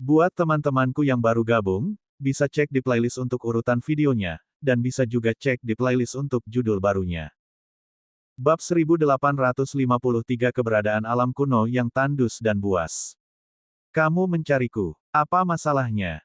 Buat teman-temanku yang baru gabung, bisa cek di playlist untuk urutan videonya, dan bisa juga cek di playlist untuk judul barunya. Bab 1853 Keberadaan alam kuno yang tandus dan buas. Kamu mencariku. Apa masalahnya?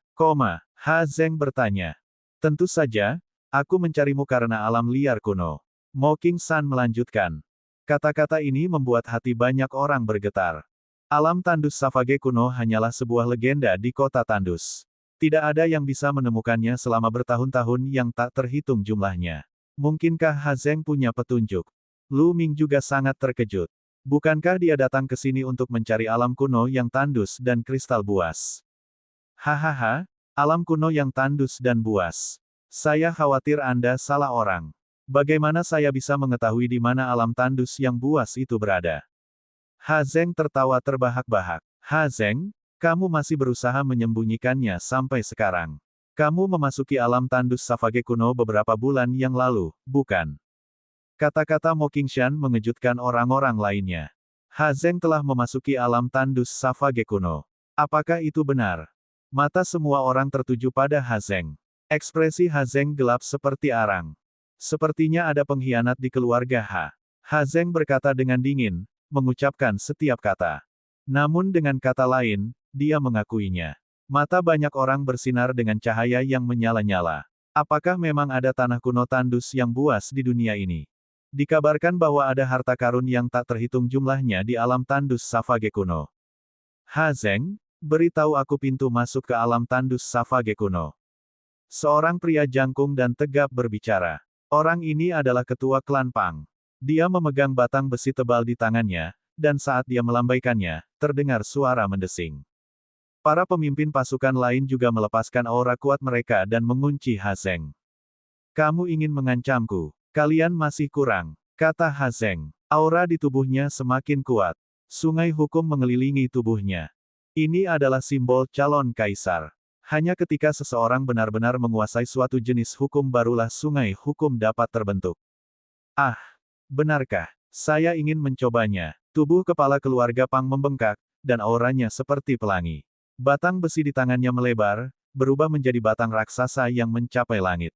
Ha Zeng bertanya. Tentu saja, aku mencarimu karena alam liar kuno. Mo Qingshan melanjutkan. Kata-kata ini membuat hati banyak orang bergetar. Alam tandus Savage kuno hanyalah sebuah legenda di kota tandus. Tidak ada yang bisa menemukannya selama bertahun-tahun yang tak terhitung jumlahnya. Mungkinkah Ha Zeng punya petunjuk? Lu Ming juga sangat terkejut. Bukankah dia datang ke sini untuk mencari alam kuno yang tandus dan kristal buas? Hahaha, alam kuno yang tandus dan buas. Saya khawatir Anda salah orang. Bagaimana saya bisa mengetahui di mana alam tandus yang buas itu berada? Ha Zeng tertawa terbahak-bahak. Ha Zeng, kamu masih berusaha menyembunyikannya sampai sekarang. Kamu memasuki alam tandus Savage kuno beberapa bulan yang lalu, bukan? Kata-kata Mo Qingshan mengejutkan orang-orang lainnya. Ha Zeng telah memasuki alam tandus Savage kuno. Apakah itu benar? Mata semua orang tertuju pada Ha Zeng. Ekspresi Ha Zeng gelap seperti arang. Sepertinya ada pengkhianat di keluarga Ha. Ha Zeng berkata dengan dingin, mengucapkan setiap kata. Namun dengan kata lain, dia mengakuinya. Mata banyak orang bersinar dengan cahaya yang menyala-nyala. Apakah memang ada tanah kuno tandus yang buas di dunia ini? Dikabarkan bahwa ada harta karun yang tak terhitung jumlahnya di alam tandus Savage kuno. Ha Zeng, beritahu aku pintu masuk ke alam tandus Savage kuno. Seorang pria jangkung dan tegap berbicara. Orang ini adalah ketua klan Pang. Dia memegang batang besi tebal di tangannya, dan saat dia melambaikannya, terdengar suara mendesing. Para pemimpin pasukan lain juga melepaskan aura kuat mereka dan mengunci Ha Zeng. Kamu ingin mengancamku? Kalian masih kurang, kata Ha Zeng. Aura di tubuhnya semakin kuat. Sungai hukum mengelilingi tubuhnya. Ini adalah simbol calon kaisar. Hanya ketika seseorang benar-benar menguasai suatu jenis hukum barulah sungai hukum dapat terbentuk. Ah, benarkah? Saya ingin mencobanya. Tubuh kepala keluarga Pang membengkak, dan auranya seperti pelangi. Batang besi di tangannya melebar, berubah menjadi batang raksasa yang mencapai langit.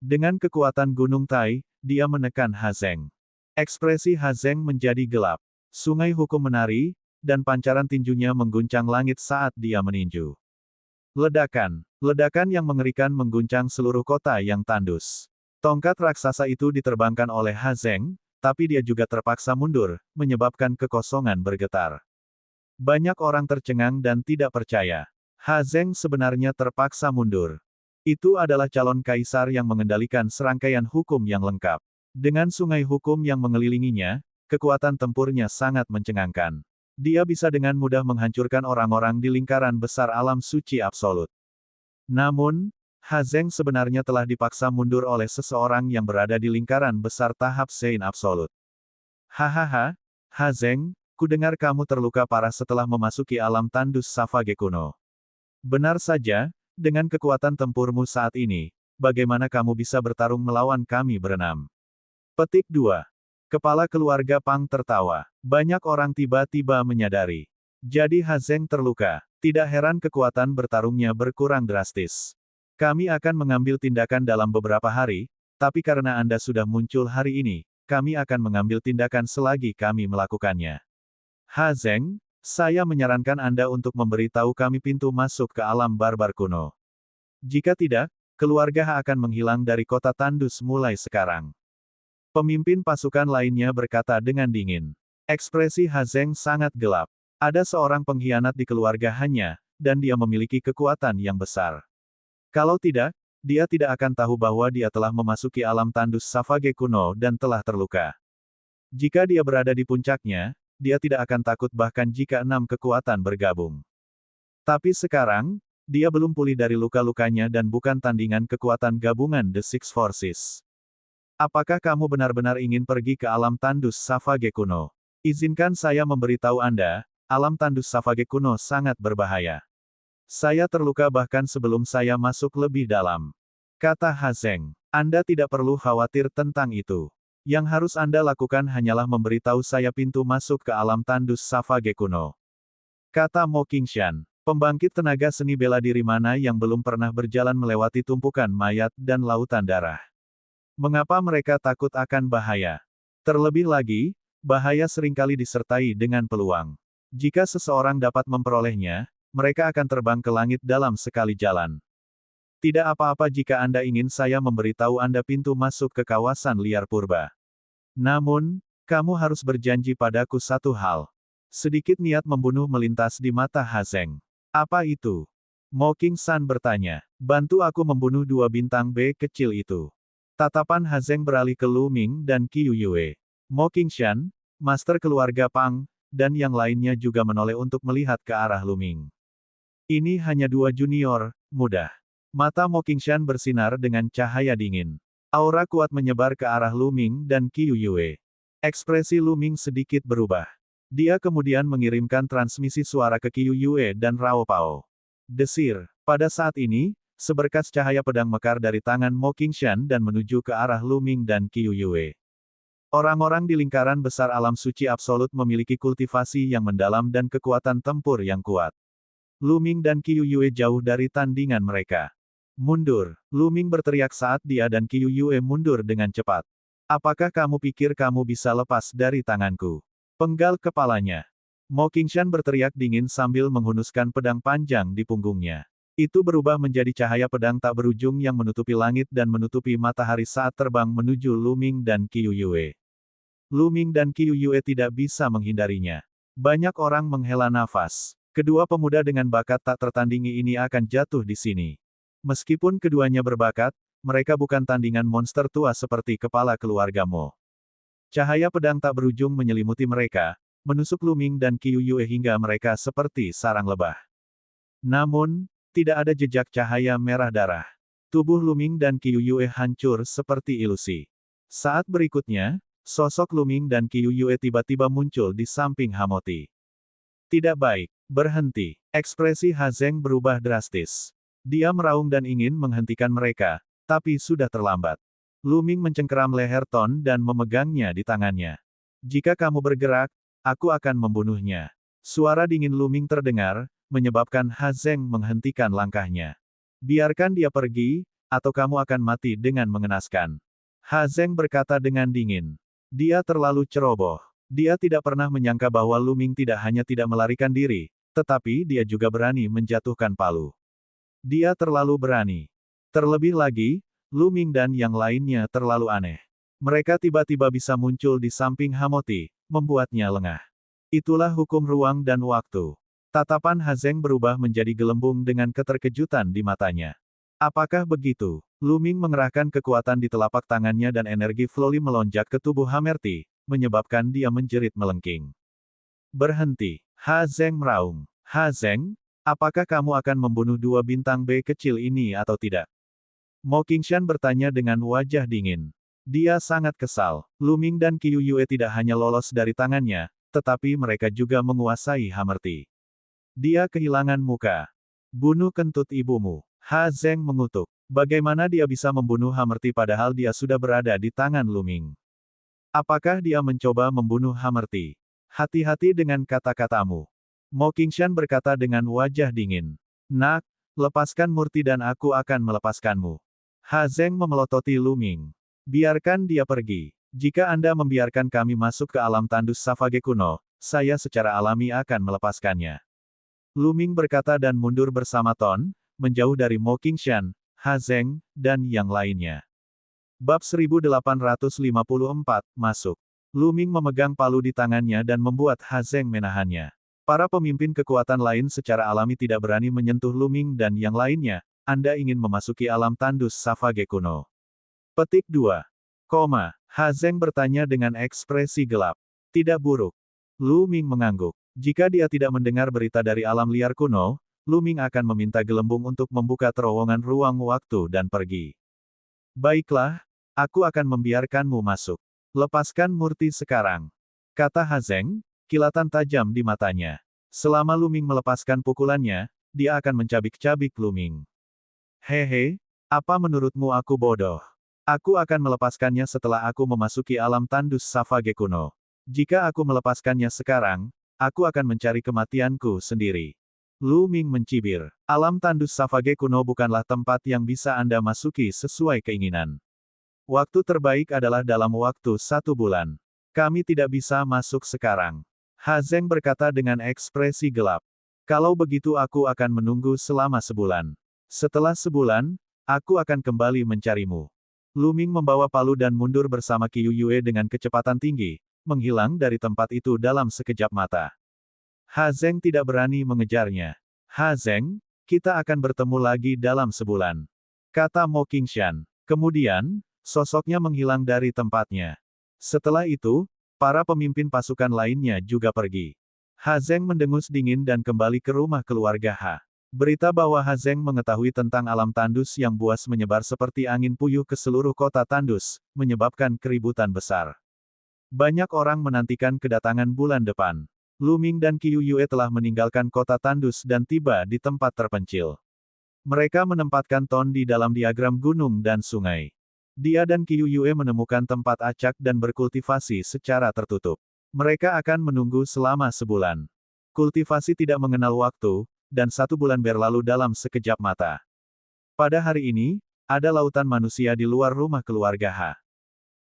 Dengan kekuatan Gunung Tai, dia menekan Ha Zeng. Ekspresi Ha Zeng menjadi gelap. Sungai hukum menari, dan pancaran tinjunya mengguncang langit saat dia meninju. Ledakan. Ledakan yang mengerikan mengguncang seluruh kota yang tandus. Tongkat raksasa itu diterbangkan oleh Ha Zeng, tapi dia juga terpaksa mundur, menyebabkan kekosongan bergetar. Banyak orang tercengang dan tidak percaya. Ha Zeng sebenarnya terpaksa mundur. Itu adalah calon kaisar yang mengendalikan serangkaian hukum yang lengkap. Dengan sungai hukum yang mengelilinginya, kekuatan tempurnya sangat mencengangkan. Dia bisa dengan mudah menghancurkan orang-orang di lingkaran besar alam suci absolut. Namun, Ha Zeng sebenarnya telah dipaksa mundur oleh seseorang yang berada di lingkaran besar tahap Sein absolut. Hahaha, Ha Zeng, kudengar kamu terluka parah setelah memasuki alam tandus Savage kuno. Benar saja, dengan kekuatan tempurmu saat ini, bagaimana kamu bisa bertarung melawan kami berenam? Petik 2. Kepala keluarga Pang tertawa. Banyak orang tiba-tiba menyadari. Jadi Ha Zeng terluka. Tidak heran kekuatan bertarungnya berkurang drastis. Kami akan mengambil tindakan dalam beberapa hari, tapi karena Anda sudah muncul hari ini, kami akan mengambil tindakan selagi kami melakukannya. Ha Zeng, saya menyarankan Anda untuk memberitahu kami pintu masuk ke alam barbar kuno. Jika tidak, keluarga Ha akan menghilang dari kota tandus mulai sekarang. Pemimpin pasukan lainnya berkata dengan dingin. Ekspresi Ha Zeng sangat gelap. Ada seorang pengkhianat di keluarga hanya, dan dia memiliki kekuatan yang besar. Kalau tidak, dia tidak akan tahu bahwa dia telah memasuki alam tandus Savage kuno dan telah terluka. Jika dia berada di puncaknya, dia tidak akan takut bahkan jika 6 kekuatan bergabung. Tapi sekarang, dia belum pulih dari luka-lukanya dan bukan tandingan kekuatan gabungan The Six Forces. Apakah kamu benar-benar ingin pergi ke alam tandus Savage kuno? Izinkan saya memberitahu Anda, alam tandus Savage kuno sangat berbahaya. Saya terluka bahkan sebelum saya masuk lebih dalam. Kata Ha Zeng. Anda tidak perlu khawatir tentang itu. Yang harus Anda lakukan hanyalah memberitahu saya pintu masuk ke alam tandus Savage kuno. Kata Mo Qingshan. Pembangkit tenaga seni bela diri mana yang belum pernah berjalan melewati tumpukan mayat dan lautan darah? Mengapa mereka takut akan bahaya? Terlebih lagi, bahaya seringkali disertai dengan peluang. Jika seseorang dapat memperolehnya, mereka akan terbang ke langit dalam sekali jalan. Tidak apa-apa jika Anda ingin saya memberitahu Anda pintu masuk ke kawasan liar purba. Namun, kamu harus berjanji padaku satu hal. Sedikit niat membunuh melintas di mata Ha Zeng. Apa itu? Mo Qingshan bertanya. Bantu aku membunuh dua bintang B kecil itu. Tatapan Ha Zeng beralih ke Lu Ming dan Qiu Yue. Mo Qingshan, master keluarga Pang, dan yang lainnya juga menoleh untuk melihat ke arah Lu Ming. Ini hanya dua junior, mudah. Mata Mo Qingshan bersinar dengan cahaya dingin. Aura kuat menyebar ke arah Lu Ming dan Qiu Yue. Ekspresi Lu Ming sedikit berubah. Dia kemudian mengirimkan transmisi suara ke Qiu Yue dan Rao Pao. Desir. Pada saat ini, seberkas cahaya pedang mekar dari tangan Mo Qingshan dan menuju ke arah Lu Ming dan Qiu Yue. Orang-orang di lingkaran besar alam suci absolut memiliki kultivasi yang mendalam dan kekuatan tempur yang kuat. Lu Ming dan Qiu Yue jauh dari tandingan mereka. Mundur. Lu Ming berteriak saat dia dan Qiu Yue mundur dengan cepat. Apakah kamu pikir kamu bisa lepas dari tanganku? Penggal kepalanya. Mo Qingshan berteriak dingin sambil menghunuskan pedang panjang di punggungnya. Itu berubah menjadi cahaya pedang tak berujung yang menutupi langit dan menutupi matahari saat terbang menuju Lu Ming dan Qiu Yue. Lu Ming dan Qiu Yue tidak bisa menghindarinya. Banyak orang menghela nafas. Kedua pemuda dengan bakat tak tertandingi ini akan jatuh di sini. Meskipun keduanya berbakat, mereka bukan tandingan monster tua seperti kepala keluarga Mo. Cahaya pedang tak berujung menyelimuti mereka, menusuk Lu Ming dan Qiu Yue hingga mereka seperti sarang lebah. Namun, tidak ada jejak cahaya merah darah. Tubuh Lu Ming dan Qiu Yue hancur seperti ilusi. Saat berikutnya, sosok Lu Ming dan Qiu Yue tiba-tiba muncul di samping Hamoti. Tidak baik, berhenti. Ekspresi Ha Zeng berubah drastis. Dia meraung dan ingin menghentikan mereka, tapi sudah terlambat. Lu Ming mencengkeram leher Ton dan memegangnya di tangannya. Jika kamu bergerak, aku akan membunuhnya. Suara dingin Lu Ming terdengar, menyebabkan Ha Zeng menghentikan langkahnya. Biarkan dia pergi, atau kamu akan mati dengan mengenaskan. Ha Zeng berkata dengan dingin. Dia terlalu ceroboh. Dia tidak pernah menyangka bahwa Lu Ming tidak hanya tidak melarikan diri, tetapi dia juga berani menjatuhkan palu. Dia terlalu berani. Terlebih lagi, Lu Ming dan yang lainnya terlalu aneh. Mereka tiba-tiba bisa muncul di samping Hamoti, membuatnya lengah. Itulah hukum ruang dan waktu. Tatapan Ha Zeng berubah menjadi gelembung dengan keterkejutan di matanya. Apakah begitu? Lu Ming mengerahkan kekuatan di telapak tangannya dan energi Floli melonjak ke tubuh Hamerti, menyebabkan dia menjerit melengking. Berhenti. Ha Zeng meraung. Ha Zeng, apakah kamu akan membunuh dua bintang B kecil ini atau tidak? Mo Qingshan bertanya dengan wajah dingin. Dia sangat kesal. Lu Ming dan Qiu Yue tidak hanya lolos dari tangannya, tetapi mereka juga menguasai Hamerti. Dia kehilangan muka. Bunuh kentut ibumu. Ha Zeng mengutuk. Bagaimana dia bisa membunuh Hamerti padahal dia sudah berada di tangan Lu Ming? Apakah dia mencoba membunuh Hamerti? Hati-hati dengan kata-katamu. Mo Qingshan berkata dengan wajah dingin. Nak, lepaskan murti dan aku akan melepaskanmu. Ha Zeng memelototi Lu Ming. Biarkan dia pergi. Jika Anda membiarkan kami masuk ke alam tandus Savage kuno, saya secara alami akan melepaskannya. Lu Ming berkata dan mundur bersama Ton, menjauh dari Mo Qingshan, Ha Zeng, dan yang lainnya. Bab 1854, masuk. Lu Ming memegang palu di tangannya dan membuat Ha Zeng menahannya. Para pemimpin kekuatan lain secara alami tidak berani menyentuh Lu Ming dan yang lainnya. Anda ingin memasuki alam tandus Savage kuno. Petik 2. Ha Zeng bertanya dengan ekspresi gelap. Tidak buruk. Lu Ming mengangguk. Jika dia tidak mendengar berita dari alam liar kuno, Lu Ming akan meminta gelembung untuk membuka terowongan ruang waktu dan pergi. Baiklah, aku akan membiarkanmu masuk. Lepaskan murti sekarang. Kata Ha Zeng, kilatan tajam di matanya. Selama Lu Ming melepaskan pukulannya, dia akan mencabik-cabik Lu Ming. Hehe, apa menurutmu aku bodoh? Aku akan melepaskannya setelah aku memasuki alam tandus Savage kuno. Jika aku melepaskannya sekarang, aku akan mencari kematianku sendiri. Lu Ming mencibir. Alam tandus Savage kuno bukanlah tempat yang bisa Anda masuki sesuai keinginan. Waktu terbaik adalah dalam waktu 1 bulan. Kami tidak bisa masuk sekarang. Ha Zeng berkata dengan ekspresi gelap. Kalau begitu aku akan menunggu selama 1 bulan. Setelah 1 bulan, aku akan kembali mencarimu. Lu Ming membawa palu dan mundur bersama Qiu Yue dengan kecepatan tinggi, menghilang dari tempat itu dalam sekejap mata. Ha Zeng tidak berani mengejarnya. Ha Zeng, kita akan bertemu lagi dalam 1 bulan. Kata Mo Qingshan. Kemudian, sosoknya menghilang dari tempatnya. Setelah itu, para pemimpin pasukan lainnya juga pergi. Ha Zeng mendengus dingin dan kembali ke rumah keluarga Ha. Berita bahwa Ha Zeng mengetahui tentang alam tandus yang buas menyebar seperti angin puyuh ke seluruh kota tandus, menyebabkan keributan besar. Banyak orang menantikan kedatangan bulan depan. Lu Ming dan Qiu Yue telah meninggalkan kota tandus dan tiba di tempat terpencil. Mereka menempatkan Ton di dalam diagram gunung dan sungai. Dia dan Qiu Yue menemukan tempat acak dan berkultivasi secara tertutup. Mereka akan menunggu selama 1 bulan. Kultivasi tidak mengenal waktu, dan 1 bulan berlalu dalam sekejap mata. Pada hari ini, ada lautan manusia di luar rumah keluarga Ha.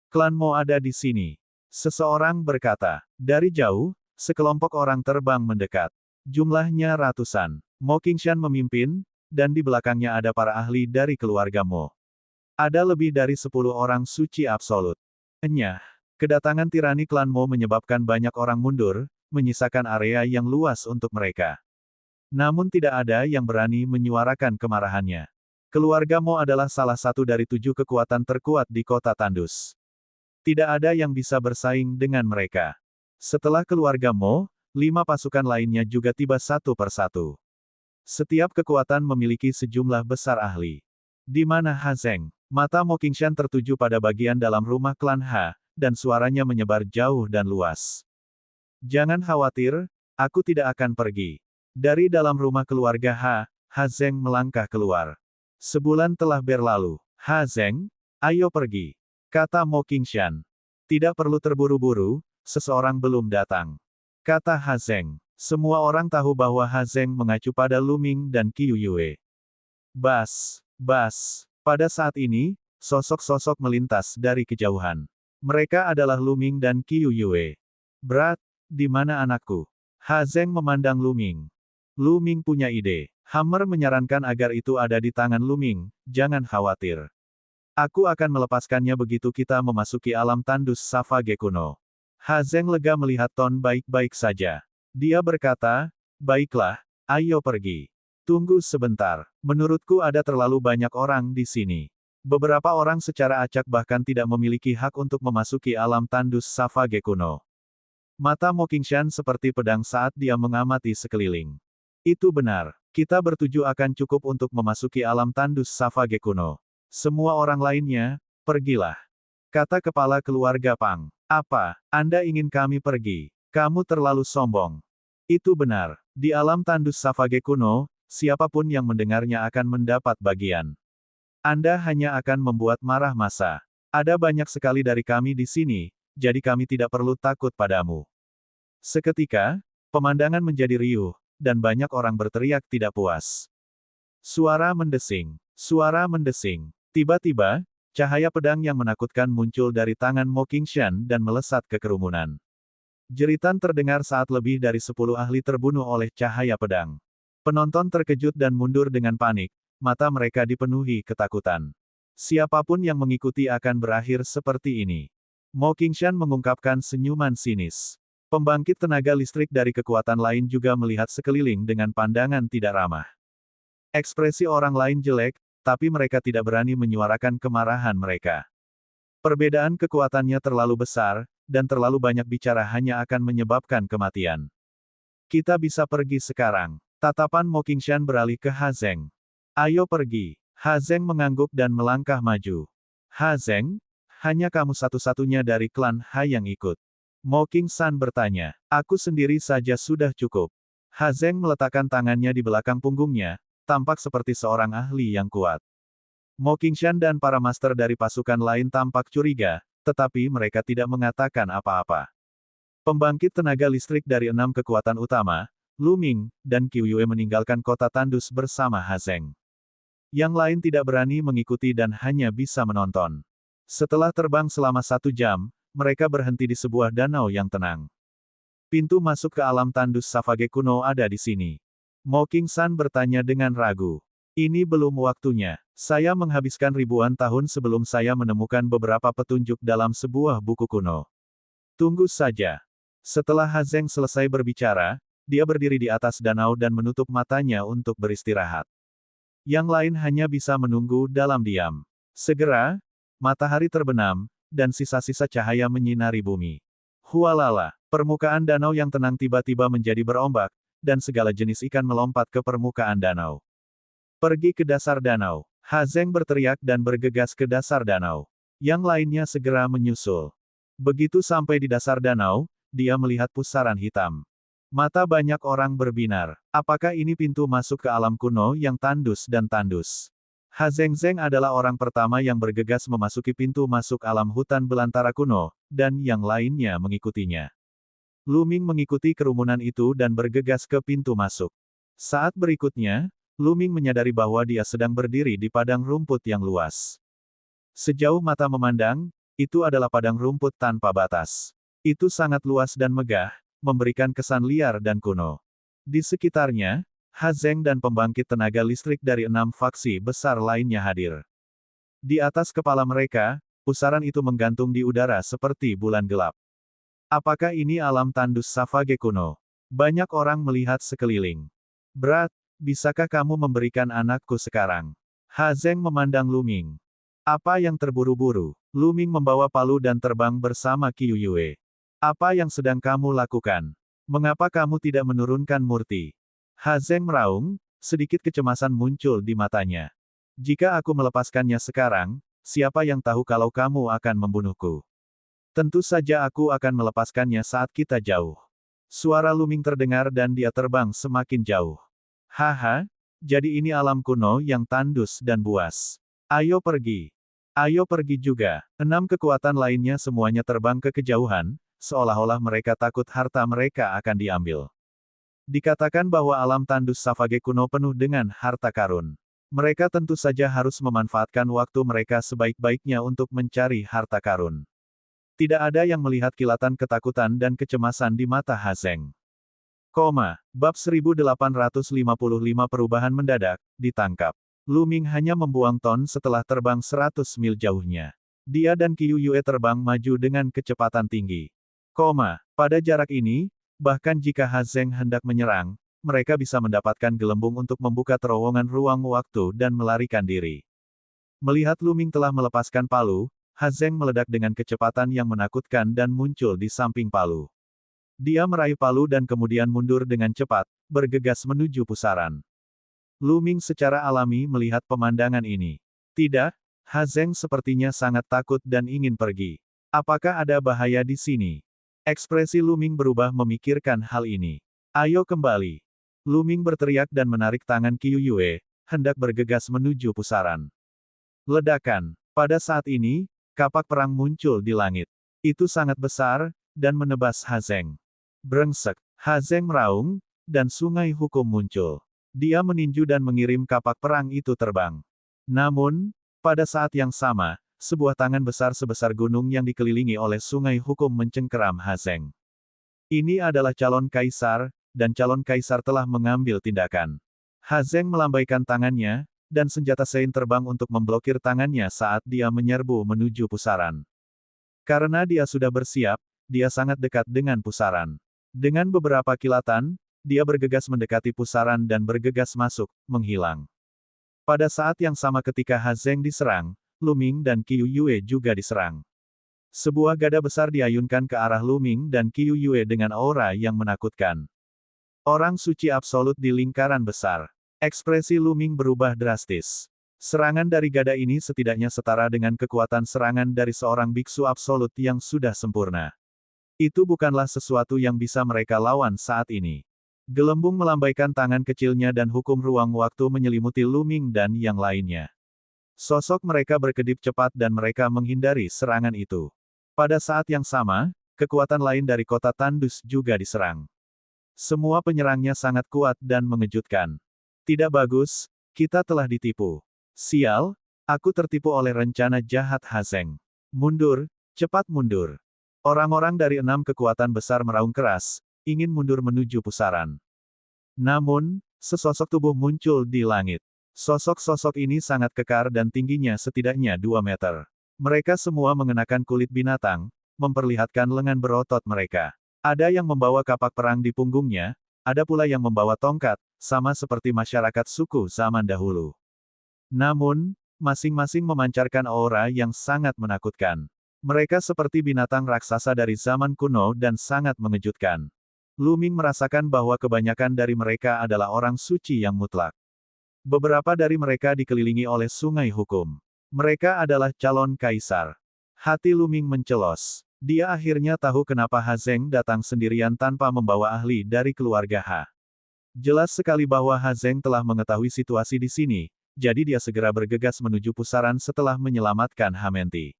Klan Mo ada di sini. Seseorang berkata. Dari jauh, sekelompok orang terbang mendekat. Jumlahnya ratusan. Mo Qingshan memimpin, dan di belakangnya ada para ahli dari keluarga Mo. Ada lebih dari 10 orang suci absolut. Enyah. Kedatangan tirani klan Mo menyebabkan banyak orang mundur, menyisakan area yang luas untuk mereka. Namun tidak ada yang berani menyuarakan kemarahannya. Keluarga Mo adalah salah satu dari 7 kekuatan terkuat di kota tandus. Tidak ada yang bisa bersaing dengan mereka. Setelah keluarga Mo, 5 pasukan lainnya juga tiba satu persatu. Setiap kekuatan memiliki sejumlah besar ahli. Di mana Ha Zeng? Mata Mo Qingshan tertuju pada bagian dalam rumah klan Ha, dan suaranya menyebar jauh dan luas. Jangan khawatir, aku tidak akan pergi. Dari dalam rumah keluarga Ha, Ha Zeng melangkah keluar. 1 bulan telah berlalu. Ha Zeng, ayo pergi. Kata Mo Qingshan. Tidak perlu terburu-buru, seseorang belum datang. Kata Ha Zeng. Semua orang tahu bahwa Ha Zeng mengacu pada Lu Ming dan Qiu Yue. Bas. Pada saat ini, sosok-sosok melintas dari kejauhan. Mereka adalah Lu Ming dan Qiu Yue. Berat, di mana anakku? Ha Zeng memandang Lu Ming. Lu Ming punya ide. Hammer menyarankan agar itu ada di tangan Lu Ming, jangan khawatir. Aku akan melepaskannya begitu kita memasuki alam tandus Savage kuno. Ha Zeng lega melihat Ton baik-baik saja. Dia berkata, baiklah, ayo pergi. Tunggu sebentar, menurutku ada terlalu banyak orang di sini. Beberapa orang secara acak bahkan tidak memiliki hak untuk memasuki alam tandus Savage kuno. Mata Mo Qingshan seperti pedang saat dia mengamati sekeliling. Itu benar, kita bertuju akan cukup untuk memasuki alam tandus Savage kuno. Semua orang lainnya, pergilah. Kata kepala keluarga Pang. Apa, Anda ingin kami pergi? Kamu terlalu sombong. Itu benar, di alam tandus Savage kuno, siapapun yang mendengarnya akan mendapat bagian. Anda hanya akan membuat marah massa. Ada banyak sekali dari kami di sini, jadi kami tidak perlu takut padamu. Seketika, pemandangan menjadi riuh, dan banyak orang berteriak tidak puas. Suara mendesing. Tiba-tiba, cahaya pedang yang menakutkan muncul dari tangan Mo Qingshan dan melesat ke kerumunan. Jeritan terdengar saat lebih dari 10 ahli terbunuh oleh cahaya pedang. Penonton terkejut dan mundur dengan panik, mata mereka dipenuhi ketakutan. Siapapun yang mengikuti akan berakhir seperti ini. Mo Qingshan mengungkapkan senyuman sinis. Pembangkit tenaga listrik dari kekuatan lain juga melihat sekeliling dengan pandangan tidak ramah. Ekspresi orang lain jelek, tapi mereka tidak berani menyuarakan kemarahan mereka. Perbedaan kekuatannya terlalu besar, dan terlalu banyak bicara hanya akan menyebabkan kematian. Kita bisa pergi sekarang. Tatapan Mo Qingshan beralih ke Ha Zeng. Ayo pergi. Ha Zeng mengangguk dan melangkah maju. Ha Zeng, hanya kamu satu-satunya dari klan Ha yang ikut. Mo Qingshan bertanya. Aku sendiri saja sudah cukup. Ha Zeng meletakkan tangannya di belakang punggungnya, tampak seperti seorang ahli yang kuat. Mo Qingshan dan para master dari pasukan lain tampak curiga, tetapi mereka tidak mengatakan apa-apa. Pembangkit tenaga listrik dari 6 kekuatan utama, Lu Ming, dan Qiu Yue meninggalkan kota tandus bersama Ha Zeng. Yang lain tidak berani mengikuti dan hanya bisa menonton. Setelah terbang selama 1 jam, mereka berhenti di sebuah danau yang tenang. Pintu masuk ke alam tandus Savage kuno ada di sini. Mo King-san bertanya dengan ragu. Ini belum waktunya. Saya menghabiskan ribuan tahun sebelum saya menemukan beberapa petunjuk dalam sebuah buku kuno. Tunggu saja. Setelah Ha Zeng selesai berbicara, dia berdiri di atas danau dan menutup matanya untuk beristirahat. Yang lain hanya bisa menunggu dalam diam. Segera, matahari terbenam, dan sisa-sisa cahaya menyinari bumi. Hualala, permukaan danau yang tenang tiba-tiba menjadi berombak, dan segala jenis ikan melompat ke permukaan danau. Pergi ke dasar danau. Ha Zeng berteriak dan bergegas ke dasar danau. Yang lainnya segera menyusul. Begitu sampai di dasar danau, dia melihat pusaran hitam. Mata banyak orang berbinar. Apakah ini pintu masuk ke alam kuno yang tandus dan tandus? Ha Zeng adalah orang pertama yang bergegas memasuki pintu masuk alam hutan belantara kuno, dan yang lainnya mengikutinya. Lu Ming mengikuti kerumunan itu dan bergegas ke pintu masuk. Saat berikutnya, Lu Ming menyadari bahwa dia sedang berdiri di padang rumput yang luas. Sejauh mata memandang, itu adalah padang rumput tanpa batas. Itu sangat luas dan megah, memberikan kesan liar dan kuno. Di sekitarnya, Ha Zeng dan pembangkit tenaga listrik dari 6 faksi besar lainnya hadir. Di atas kepala mereka, pusaran itu menggantung di udara seperti bulan gelap. Apakah ini alam tandus Savage kuno? Banyak orang melihat sekeliling. Berat, bisakah kamu memberikan anakku sekarang? Ha Zeng memandang Lu Ming. Apa yang terburu-buru? Lu Ming membawa palu dan terbang bersama Qiu Yue. Apa yang sedang kamu lakukan? Mengapa kamu tidak menurunkan murti? Ha Zeng meraung, sedikit kecemasan muncul di matanya. Jika aku melepaskannya sekarang, siapa yang tahu kalau kamu akan membunuhku? Tentu saja aku akan melepaskannya saat kita jauh. Suara Lu Ming terdengar dan dia terbang semakin jauh. Haha, jadi ini alam kuno yang tandus dan buas. Ayo pergi. Ayo pergi juga. 6 kekuatan lainnya semuanya terbang ke kejauhan, seolah-olah mereka takut harta mereka akan diambil. Dikatakan bahwa alam tandus Savage kuno penuh dengan harta karun. Mereka tentu saja harus memanfaatkan waktu mereka sebaik-baiknya untuk mencari harta karun. Tidak ada yang melihat kilatan ketakutan dan kecemasan di mata Ha Zeng. Bab 1855 perubahan mendadak, ditangkap. Lu Ming hanya membuang ton setelah terbang 100 mil jauhnya. Dia dan Qiu Yue terbang maju dengan kecepatan tinggi. Pada jarak ini, bahkan jika Ha Zeng hendak menyerang, mereka bisa mendapatkan gelembung untuk membuka terowongan ruang waktu dan melarikan diri. Melihat Lu Ming telah melepaskan palu, Ha Zeng meledak dengan kecepatan yang menakutkan dan muncul di samping palu. Dia meraih palu dan kemudian mundur dengan cepat, bergegas menuju pusaran. Lu Ming secara alami melihat pemandangan ini. Tidak, Ha Zeng sepertinya sangat takut dan ingin pergi. Apakah ada bahaya di sini? Ekspresi Lu Ming berubah memikirkan hal ini. Ayo kembali. Lu Ming berteriak dan menarik tangan Qiu Yue, hendak bergegas menuju pusaran. Ledakan. Pada saat ini, kapak perang muncul di langit. Itu sangat besar, dan menebas Ha Zeng. Brengsek. Ha Zeng meraung, dan sungai hukum muncul. Dia meninju dan mengirim kapak perang itu terbang. Namun, pada saat yang sama, sebuah tangan besar sebesar gunung yang dikelilingi oleh sungai hukum mencengkeram Ha Zeng. Ini adalah calon kaisar, dan calon kaisar telah mengambil tindakan. Ha Zeng melambaikan tangannya, dan senjata Sein terbang untuk memblokir tangannya saat dia menyerbu menuju pusaran. Karena dia sudah bersiap, dia sangat dekat dengan pusaran. Dengan beberapa kilatan, dia bergegas mendekati pusaran dan bergegas masuk, menghilang. Pada saat yang sama ketika Ha Zeng diserang, Lu Ming dan Qiu Yue juga diserang. Sebuah gada besar diayunkan ke arah Lu Ming dan Qiu Yue dengan aura yang menakutkan. Orang suci absolut di lingkaran besar. Ekspresi Lu Ming berubah drastis. Serangan dari gada ini setidaknya setara dengan kekuatan serangan dari seorang biksu absolut yang sudah sempurna. Itu bukanlah sesuatu yang bisa mereka lawan saat ini. Gelembung melambaikan tangan kecilnya dan hukum ruang waktu menyelimuti Lu Ming dan yang lainnya. Sosok mereka berkedip cepat dan mereka menghindari serangan itu. Pada saat yang sama, kekuatan lain dari kota tandus juga diserang. Semua penyerangnya sangat kuat dan mengejutkan. Tidak bagus, kita telah ditipu. Sial, aku tertipu oleh rencana jahat Hazeng. Mundur, cepat mundur. Orang-orang dari 6 kekuatan besar meraung keras, ingin mundur menuju pusaran. Namun, sesosok tubuh muncul di langit. Sosok-sosok ini sangat kekar dan tingginya setidaknya 2 meter. Mereka semua mengenakan kulit binatang, memperlihatkan lengan berotot mereka. Ada yang membawa kapak perang di punggungnya, ada pula yang membawa tongkat, sama seperti masyarakat suku zaman dahulu. Namun, masing-masing memancarkan aura yang sangat menakutkan. Mereka seperti binatang raksasa dari zaman kuno dan sangat mengejutkan. Lu Ming merasakan bahwa kebanyakan dari mereka adalah orang suci yang mutlak. Beberapa dari mereka dikelilingi oleh sungai hukum. Mereka adalah calon kaisar. Hati Lu Ming mencelos. Dia akhirnya tahu kenapa Hazeng datang sendirian tanpa membawa ahli dari keluarga Ha. Jelas sekali bahwa Hazeng telah mengetahui situasi di sini, jadi dia segera bergegas menuju pusaran setelah menyelamatkan Hamenti.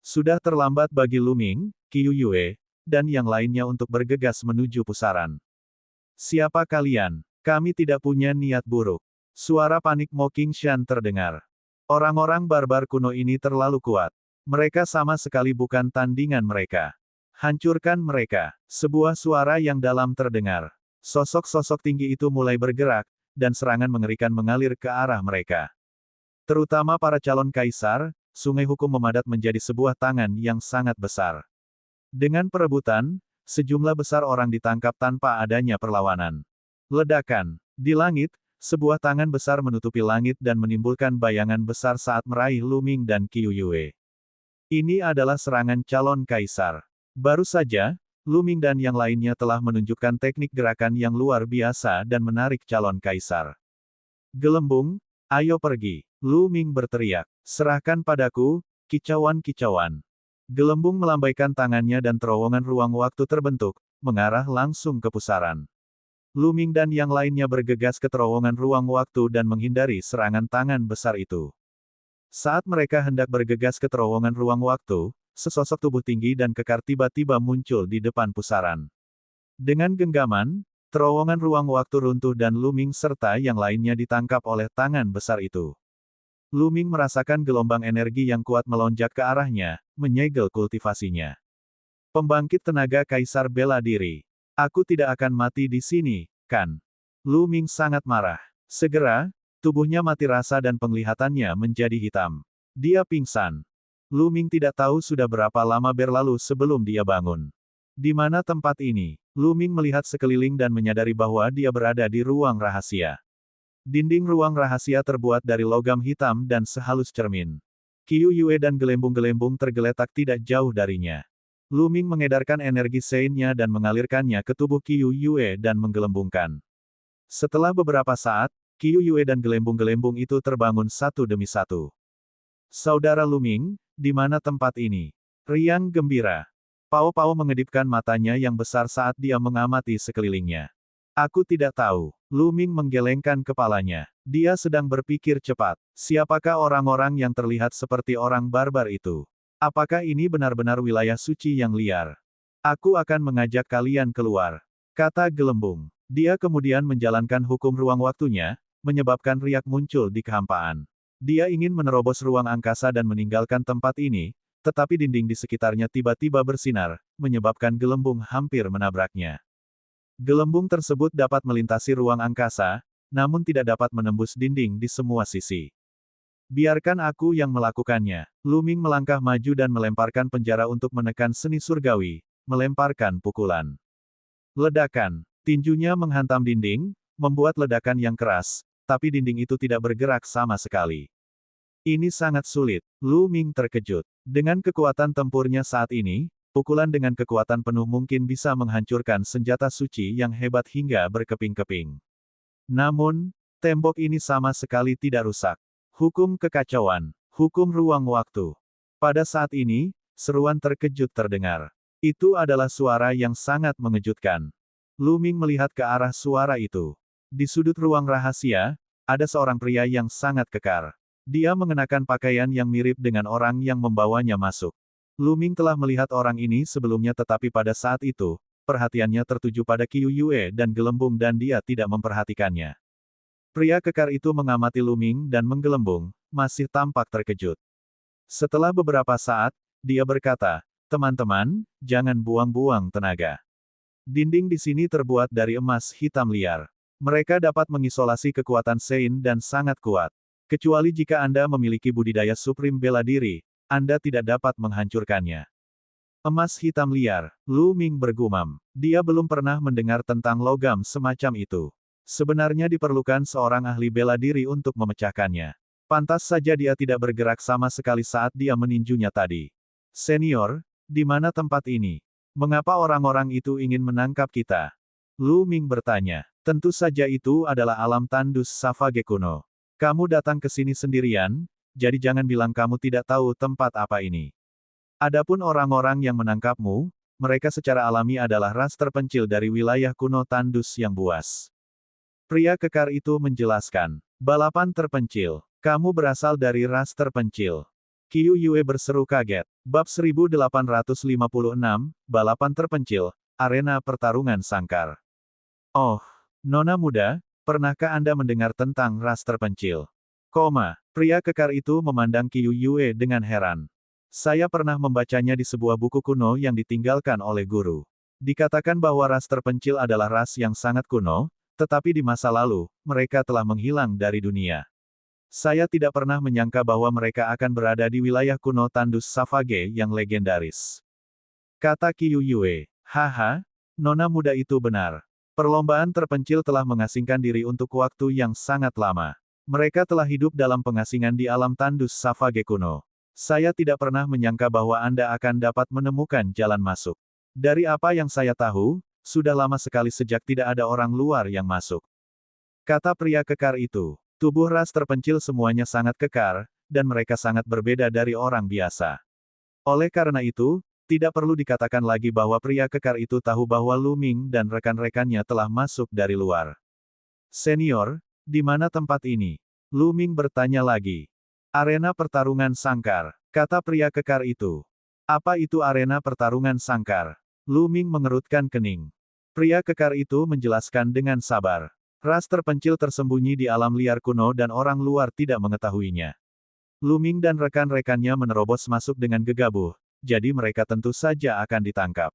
Sudah terlambat bagi Lu Ming, Qiu Yue, dan yang lainnya untuk bergegas menuju pusaran. Siapa kalian? Kami tidak punya niat buruk. Suara panik Mo Qingshan terdengar. Orang-orang barbar kuno ini terlalu kuat. Mereka sama sekali bukan tandingan mereka. Hancurkan mereka. Sebuah suara yang dalam terdengar. Sosok-sosok tinggi itu mulai bergerak, dan serangan mengerikan mengalir ke arah mereka. Terutama para calon kaisar, sungai hukum memadat menjadi sebuah tangan yang sangat besar. Dengan perebutan, sejumlah besar orang ditangkap tanpa adanya perlawanan. Ledakan. Di langit, sebuah tangan besar menutupi langit dan menimbulkan bayangan besar saat meraih Lu Ming dan Qiu Yue. Ini adalah serangan calon kaisar. Baru saja, Lu Ming dan yang lainnya telah menunjukkan teknik gerakan yang luar biasa dan menarik calon kaisar. Gelembung, ayo pergi. Lu Ming berteriak. Serahkan padaku, kicauan-kicauan. Gelembung melambaikan tangannya dan terowongan ruang waktu terbentuk, mengarah langsung ke pusaran. Lu Ming dan yang lainnya bergegas ke terowongan ruang waktu dan menghindari serangan tangan besar itu. Saat mereka hendak bergegas ke terowongan ruang waktu, sesosok tubuh tinggi dan kekar tiba-tiba muncul di depan pusaran. Dengan genggaman, terowongan ruang waktu runtuh dan Lu Ming serta yang lainnya ditangkap oleh tangan besar itu. Lu Ming merasakan gelombang energi yang kuat melonjak ke arahnya, menyegel kultivasinya. Pembangkit tenaga kaisar bela diri. Aku tidak akan mati di sini, kan? Lu Ming sangat marah. Segera, tubuhnya mati rasa dan penglihatannya menjadi hitam. Dia pingsan. Lu Ming tidak tahu sudah berapa lama berlalu sebelum dia bangun. Di mana tempat ini? Lu Ming melihat sekeliling dan menyadari bahwa dia berada di ruang rahasia. Dinding ruang rahasia terbuat dari logam hitam dan sehalus cermin. Qiu Yue dan gelembung-gelembung tergeletak tidak jauh darinya. Lu Ming mengedarkan energi Sein-nya dan mengalirkannya ke tubuh Qiu Yue dan menggelembungkan. Setelah beberapa saat, Qiu Yue dan gelembung-gelembung itu terbangun satu demi satu. Saudara Lu Ming, di mana tempat ini? Riang gembira. Pao Pao mengedipkan matanya yang besar saat dia mengamati sekelilingnya. Aku tidak tahu. Lu Ming menggelengkan kepalanya. Dia sedang berpikir cepat. Siapakah orang-orang yang terlihat seperti orang barbar itu? Apakah ini benar-benar wilayah suci yang liar? Aku akan mengajak kalian keluar, kata gelembung. Dia kemudian menjalankan hukum ruang waktunya, menyebabkan riak muncul di kehampaan. Dia ingin menerobos ruang angkasa dan meninggalkan tempat ini, tetapi dinding di sekitarnya tiba-tiba bersinar, menyebabkan gelembung hampir menabraknya. Gelembung tersebut dapat melintasi ruang angkasa, namun tidak dapat menembus dinding di semua sisi. Biarkan aku yang melakukannya. Lu Ming melangkah maju dan melemparkan penjara untuk menekan seni surgawi, melemparkan pukulan. Ledakan. Tinjunya menghantam dinding, membuat ledakan yang keras, tapi dinding itu tidak bergerak sama sekali. Ini sangat sulit. Lu Ming terkejut. Dengan kekuatan tempurnya saat ini, pukulan dengan kekuatan penuh mungkin bisa menghancurkan senjata suci yang hebat hingga berkeping-keping. Namun, tembok ini sama sekali tidak rusak. Hukum kekacauan. Hukum ruang waktu. Pada saat ini, seruan terkejut terdengar. Itu adalah suara yang sangat mengejutkan. Lu Ming melihat ke arah suara itu. Di sudut ruang rahasia, ada seorang pria yang sangat kekar. Dia mengenakan pakaian yang mirip dengan orang yang membawanya masuk. Lu Ming telah melihat orang ini sebelumnya tetapi pada saat itu, perhatiannya tertuju pada Qiu Yue dan gelembung dan dia tidak memperhatikannya. Pria kekar itu mengamati Lu Ming dan menggelembung, masih tampak terkejut. Setelah beberapa saat, dia berkata, "Teman-teman, jangan buang-buang tenaga. Dinding di sini terbuat dari emas hitam liar. Mereka dapat mengisolasi kekuatan Sein dan sangat kuat. Kecuali jika Anda memiliki budidaya suprim bela diri, Anda tidak dapat menghancurkannya." Emas hitam liar, Lu Ming bergumam. Dia belum pernah mendengar tentang logam semacam itu. Sebenarnya diperlukan seorang ahli bela diri untuk memecahkannya. Pantas saja dia tidak bergerak sama sekali saat dia meninjunya tadi. "Senior, di mana tempat ini? Mengapa orang-orang itu ingin menangkap kita?" Lu Ming bertanya. "Tentu saja itu adalah alam tandus Savage kuno. Kamu datang ke sini sendirian, jadi jangan bilang kamu tidak tahu tempat apa ini. Adapun orang-orang yang menangkapmu, mereka secara alami adalah ras terpencil dari wilayah kuno tandus yang buas." Pria kekar itu menjelaskan. "Balapan terpencil. Kamu berasal dari ras terpencil." Qiu Yue berseru kaget. Bab 1856, Balapan Terpencil, Arena Pertarungan Sangkar. "Oh, Nona muda, pernahkah Anda mendengar tentang ras terpencil?" Pria kekar itu memandang Qiu Yue dengan heran. "Saya pernah membacanya di sebuah buku kuno yang ditinggalkan oleh guru. Dikatakan bahwa ras terpencil adalah ras yang sangat kuno, tetapi di masa lalu, mereka telah menghilang dari dunia. Saya tidak pernah menyangka bahwa mereka akan berada di wilayah kuno tandus Savage yang legendaris," kata Qiu Yue. "Haha, Nona muda itu benar. Perlombaan terpencil telah mengasingkan diri untuk waktu yang sangat lama. Mereka telah hidup dalam pengasingan di alam tandus Savage kuno. Saya tidak pernah menyangka bahwa Anda akan dapat menemukan jalan masuk. Dari apa yang saya tahu, sudah lama sekali sejak tidak ada orang luar yang masuk," kata pria kekar itu. Tubuh ras terpencil semuanya sangat kekar, dan mereka sangat berbeda dari orang biasa. Oleh karena itu, tidak perlu dikatakan lagi bahwa pria kekar itu tahu bahwa Lu Ming dan rekan-rekannya telah masuk dari luar. "Senior, di mana tempat ini?" Lu Ming bertanya lagi. "Arena pertarungan sangkar," kata pria kekar itu. "Apa itu arena pertarungan sangkar?" Lu Ming mengerutkan kening. Pria kekar itu menjelaskan dengan sabar. Ras terpencil tersembunyi di alam liar kuno dan orang luar tidak mengetahuinya. Lu Ming dan rekan-rekannya menerobos masuk dengan gegabah, jadi mereka tentu saja akan ditangkap.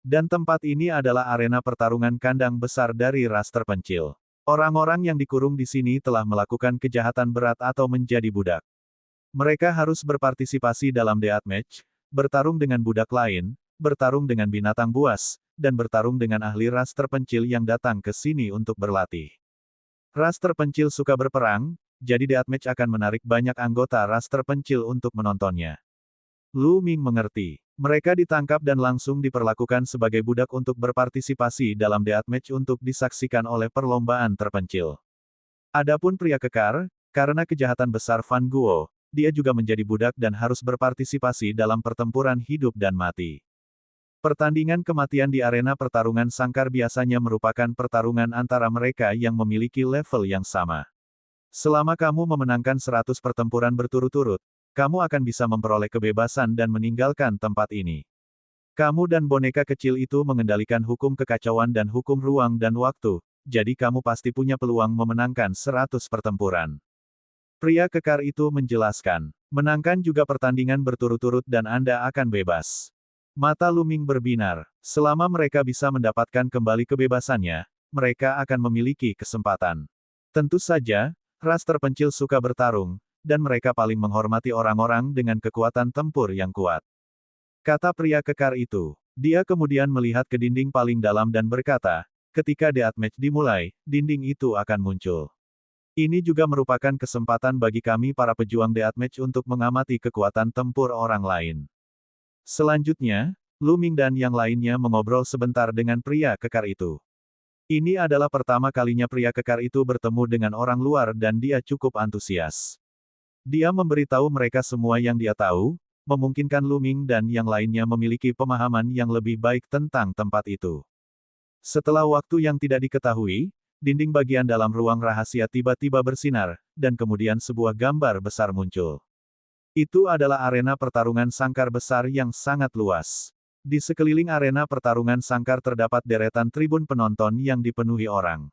Dan tempat ini adalah arena pertarungan kandang besar dari ras terpencil. Orang-orang yang dikurung di sini telah melakukan kejahatan berat atau menjadi budak. Mereka harus berpartisipasi dalam deathmatch, bertarung dengan budak lain, bertarung dengan binatang buas, dan bertarung dengan ahli ras terpencil yang datang ke sini untuk berlatih. Ras terpencil suka berperang, jadi deathmatch akan menarik banyak anggota ras terpencil untuk menontonnya. Lu Ming mengerti. Mereka ditangkap dan langsung diperlakukan sebagai budak untuk berpartisipasi dalam deathmatch untuk disaksikan oleh perlombaan terpencil. Adapun pria kekar, karena kejahatan besar Fan Guo, dia juga menjadi budak dan harus berpartisipasi dalam pertempuran hidup dan mati. Pertandingan kematian di arena pertarungan sangkar biasanya merupakan pertarungan antara mereka yang memiliki level yang sama. Selama kamu memenangkan 100 pertempuran berturut-turut, kamu akan bisa memperoleh kebebasan dan meninggalkan tempat ini. Kamu dan boneka kecil itu mengendalikan hukum kekacauan dan hukum ruang dan waktu, jadi kamu pasti punya peluang memenangkan 100 pertempuran. Pria kekar itu menjelaskan. Menangkan juga pertandingan berturut-turut dan Anda akan bebas. Mata Lu Ming berbinar. Selama mereka bisa mendapatkan kembali kebebasannya, mereka akan memiliki kesempatan. Tentu saja, ras terpencil suka bertarung, dan mereka paling menghormati orang-orang dengan kekuatan tempur yang kuat. Kata pria kekar itu. Dia kemudian melihat ke dinding paling dalam dan berkata, ketika deathmatch dimulai, dinding itu akan muncul. Ini juga merupakan kesempatan bagi kami para pejuang deathmatch untuk mengamati kekuatan tempur orang lain. Selanjutnya, Lu Ming dan yang lainnya mengobrol sebentar dengan pria kekar itu. Ini adalah pertama kalinya pria kekar itu bertemu dengan orang luar dan dia cukup antusias. Dia memberitahu mereka semua yang dia tahu, memungkinkan Lu Ming dan yang lainnya memiliki pemahaman yang lebih baik tentang tempat itu. Setelah waktu yang tidak diketahui, dinding bagian dalam ruang rahasia tiba-tiba bersinar, dan kemudian sebuah gambar besar muncul. Itu adalah arena pertarungan sangkar besar yang sangat luas. Di sekeliling arena pertarungan sangkar terdapat deretan tribun penonton yang dipenuhi orang.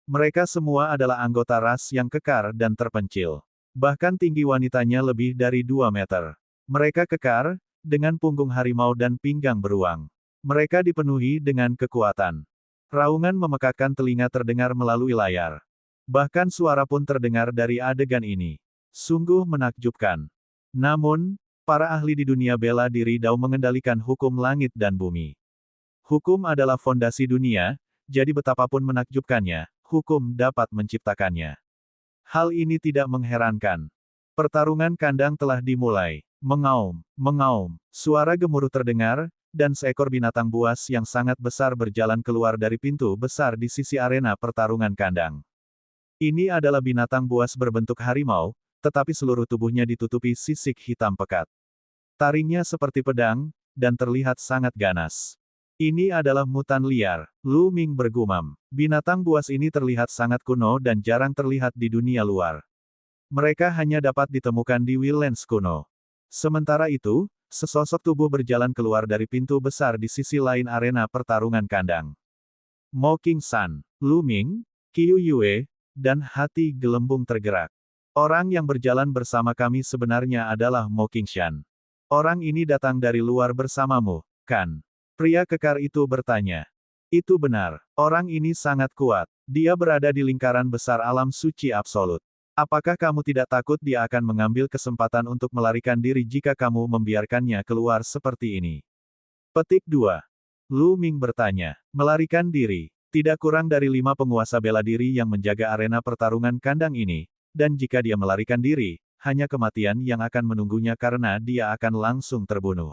Mereka semua adalah anggota ras yang kekar dan terpencil. Bahkan tinggi wanitanya lebih dari 2 meter. Mereka kekar, dengan punggung harimau dan pinggang beruang. Mereka dipenuhi dengan kekuatan. Raungan memekakkan telinga terdengar melalui layar. Bahkan suara pun terdengar dari adegan ini. Sungguh menakjubkan. Namun, para ahli di dunia bela diri Dao mengendalikan hukum langit dan bumi. Hukum adalah fondasi dunia, jadi betapapun menakjubkannya, hukum dapat menciptakannya. Hal ini tidak mengherankan. Pertarungan kandang telah dimulai. Mengaum, mengaum, suara gemuruh terdengar, dan seekor binatang buas yang sangat besar berjalan keluar dari pintu besar di sisi arena pertarungan kandang. Ini adalah binatang buas berbentuk harimau, tetapi seluruh tubuhnya ditutupi sisik hitam pekat. Taringnya seperti pedang, dan terlihat sangat ganas. Ini adalah mutan liar, Lu Ming bergumam. Binatang buas ini terlihat sangat kuno dan jarang terlihat di dunia luar. Mereka hanya dapat ditemukan di Wildlands kuno. Sementara itu, sesosok tubuh berjalan keluar dari pintu besar di sisi lain arena pertarungan kandang. Mo Qingshan, Lu Ming, Qiu Yue, dan hati gelembung tergerak. Orang yang berjalan bersama kami sebenarnya adalah Mo Qingshan. Orang ini datang dari luar bersamamu, kan? Pria kekar itu bertanya. Itu benar. Orang ini sangat kuat. Dia berada di lingkaran besar alam suci absolut. Apakah kamu tidak takut dia akan mengambil kesempatan untuk melarikan diri jika kamu membiarkannya keluar seperti ini? Petik 2. Lu Ming bertanya. Melarikan diri. Tidak kurang dari 5 penguasa bela diri yang menjaga arena pertarungan kandang ini. Dan jika dia melarikan diri, hanya kematian yang akan menunggunya karena dia akan langsung terbunuh.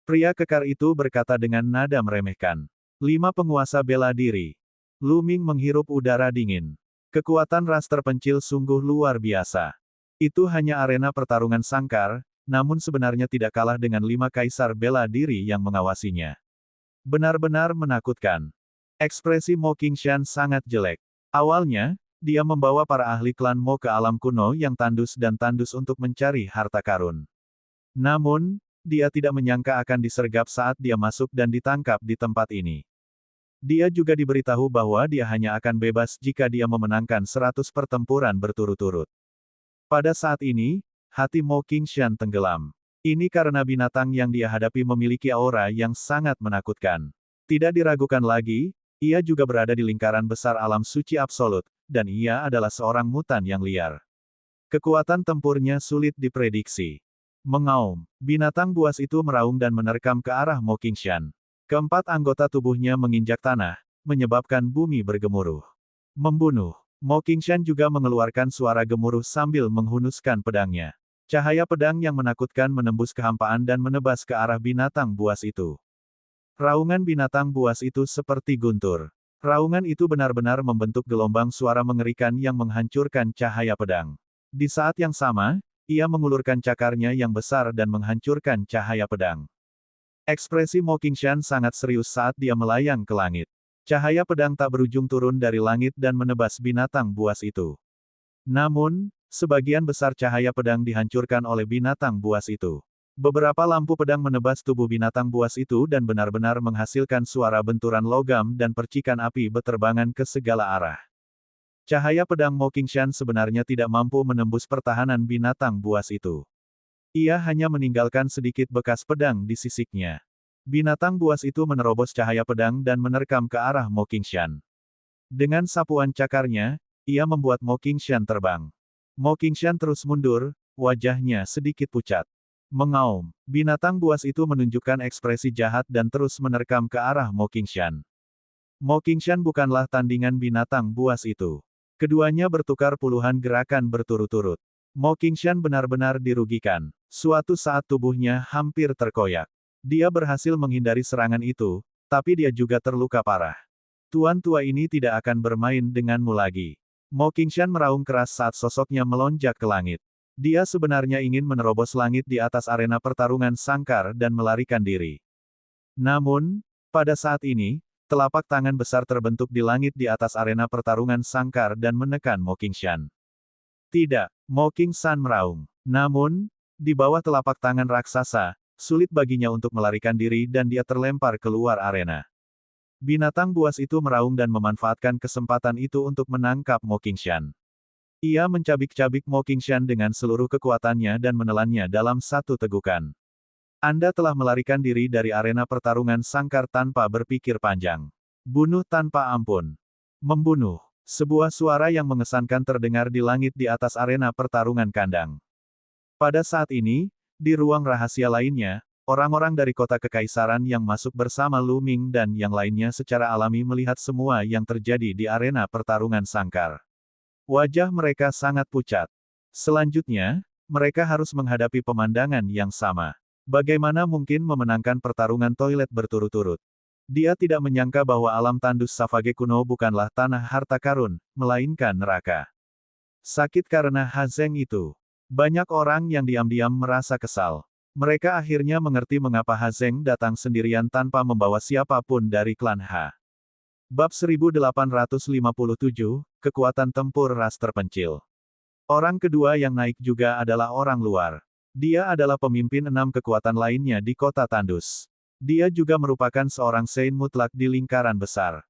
Pria kekar itu berkata dengan nada meremehkan. 5 penguasa bela diri. Lu Ming menghirup udara dingin. Kekuatan ras terpencil sungguh luar biasa. Itu hanya arena pertarungan sangkar, namun sebenarnya tidak kalah dengan 5 kaisar bela diri yang mengawasinya. Benar-benar menakutkan. Ekspresi Mo Qingshan sangat jelek. Awalnya, dia membawa para ahli klan Mo ke alam kuno yang tandus dan tandus untuk mencari harta karun. Namun, dia tidak menyangka akan disergap saat dia masuk dan ditangkap di tempat ini. Dia juga diberitahu bahwa dia hanya akan bebas jika dia memenangkan 100 pertempuran berturut-turut. Pada saat ini, hati Mo Qingshan tenggelam. Ini karena binatang yang dia hadapi memiliki aura yang sangat menakutkan. Tidak diragukan lagi, ia juga berada di lingkaran besar alam suci absolut, dan ia adalah seorang mutan yang liar. Kekuatan tempurnya sulit diprediksi. Mengaum, binatang buas itu meraung dan menerkam ke arah Mo Qingshan. Keempat anggota tubuhnya menginjak tanah, menyebabkan bumi bergemuruh. Membunuh. Mo Qingshan juga mengeluarkan suara gemuruh sambil menghunuskan pedangnya. Cahaya pedang yang menakutkan menembus kehampaan dan menebas ke arah binatang buas itu. Raungan binatang buas itu seperti guntur. Raungan itu benar-benar membentuk gelombang suara mengerikan yang menghancurkan cahaya pedang. Di saat yang sama, ia mengulurkan cakarnya yang besar dan menghancurkan cahaya pedang. Ekspresi Mo Qingshan sangat serius saat dia melayang ke langit. Cahaya pedang tak berujung turun dari langit dan menebas binatang buas itu. Namun, sebagian besar cahaya pedang dihancurkan oleh binatang buas itu. Beberapa lampu pedang menebas tubuh binatang buas itu dan benar-benar menghasilkan suara benturan logam dan percikan api beterbangan ke segala arah. Cahaya pedang Mo Qingshan sebenarnya tidak mampu menembus pertahanan binatang buas itu. Ia hanya meninggalkan sedikit bekas pedang di sisiknya. Binatang buas itu menerobos cahaya pedang dan menerkam ke arah Mo Qingshan. Dengan sapuan cakarnya, ia membuat Mo Qingshan terbang. Mo Qingshan terus mundur, wajahnya sedikit pucat. Mengaum, binatang buas itu menunjukkan ekspresi jahat dan terus menerkam ke arah Mo Qingshan. Mo Qingshan bukanlah tandingan binatang buas itu. Keduanya bertukar puluhan gerakan berturut-turut. Mo Qingshan benar-benar dirugikan. Suatu saat tubuhnya hampir terkoyak. Dia berhasil menghindari serangan itu, tapi dia juga terluka parah. Tuan tua ini tidak akan bermain denganmu lagi. Mo Qingshan meraung keras saat sosoknya melonjak ke langit. Dia sebenarnya ingin menerobos langit di atas arena pertarungan sangkar dan melarikan diri. Namun, pada saat ini, telapak tangan besar terbentuk di langit di atas arena pertarungan sangkar dan menekan Mo Qingshan. Tidak, Mo Qingshan meraung. Namun, di bawah telapak tangan raksasa, sulit baginya untuk melarikan diri dan dia terlempar keluar arena. Binatang buas itu meraung dan memanfaatkan kesempatan itu untuk menangkap Mo Qingshan. Ia mencabik-cabik Mo Qingshan dengan seluruh kekuatannya dan menelannya dalam satu tegukan. Anda telah melarikan diri dari arena pertarungan sangkar tanpa berpikir panjang. Bunuh tanpa ampun. Membunuh. Sebuah suara yang mengesankan terdengar di langit di atas arena pertarungan kandang. Pada saat ini, di ruang rahasia lainnya, orang-orang dari kota kekaisaran yang masuk bersama Lu Ming dan yang lainnya secara alami melihat semua yang terjadi di arena pertarungan sangkar. Wajah mereka sangat pucat. Selanjutnya, mereka harus menghadapi pemandangan yang sama. Bagaimana mungkin memenangkan pertarungan toilet berturut-turut? Dia tidak menyangka bahwa alam tandus Savage kuno bukanlah tanah harta karun, melainkan neraka. Sakit karena Hazeng itu. Banyak orang yang diam-diam merasa kesal. Mereka akhirnya mengerti mengapa Hazeng datang sendirian tanpa membawa siapapun dari klan H. Bab 1857, Kekuatan Tempur Ras Terpencil. Orang kedua yang naik juga adalah orang luar. Dia adalah pemimpin 6 kekuatan lainnya di kota Tandus. Dia juga merupakan seorang Saint mutlak di lingkaran besar.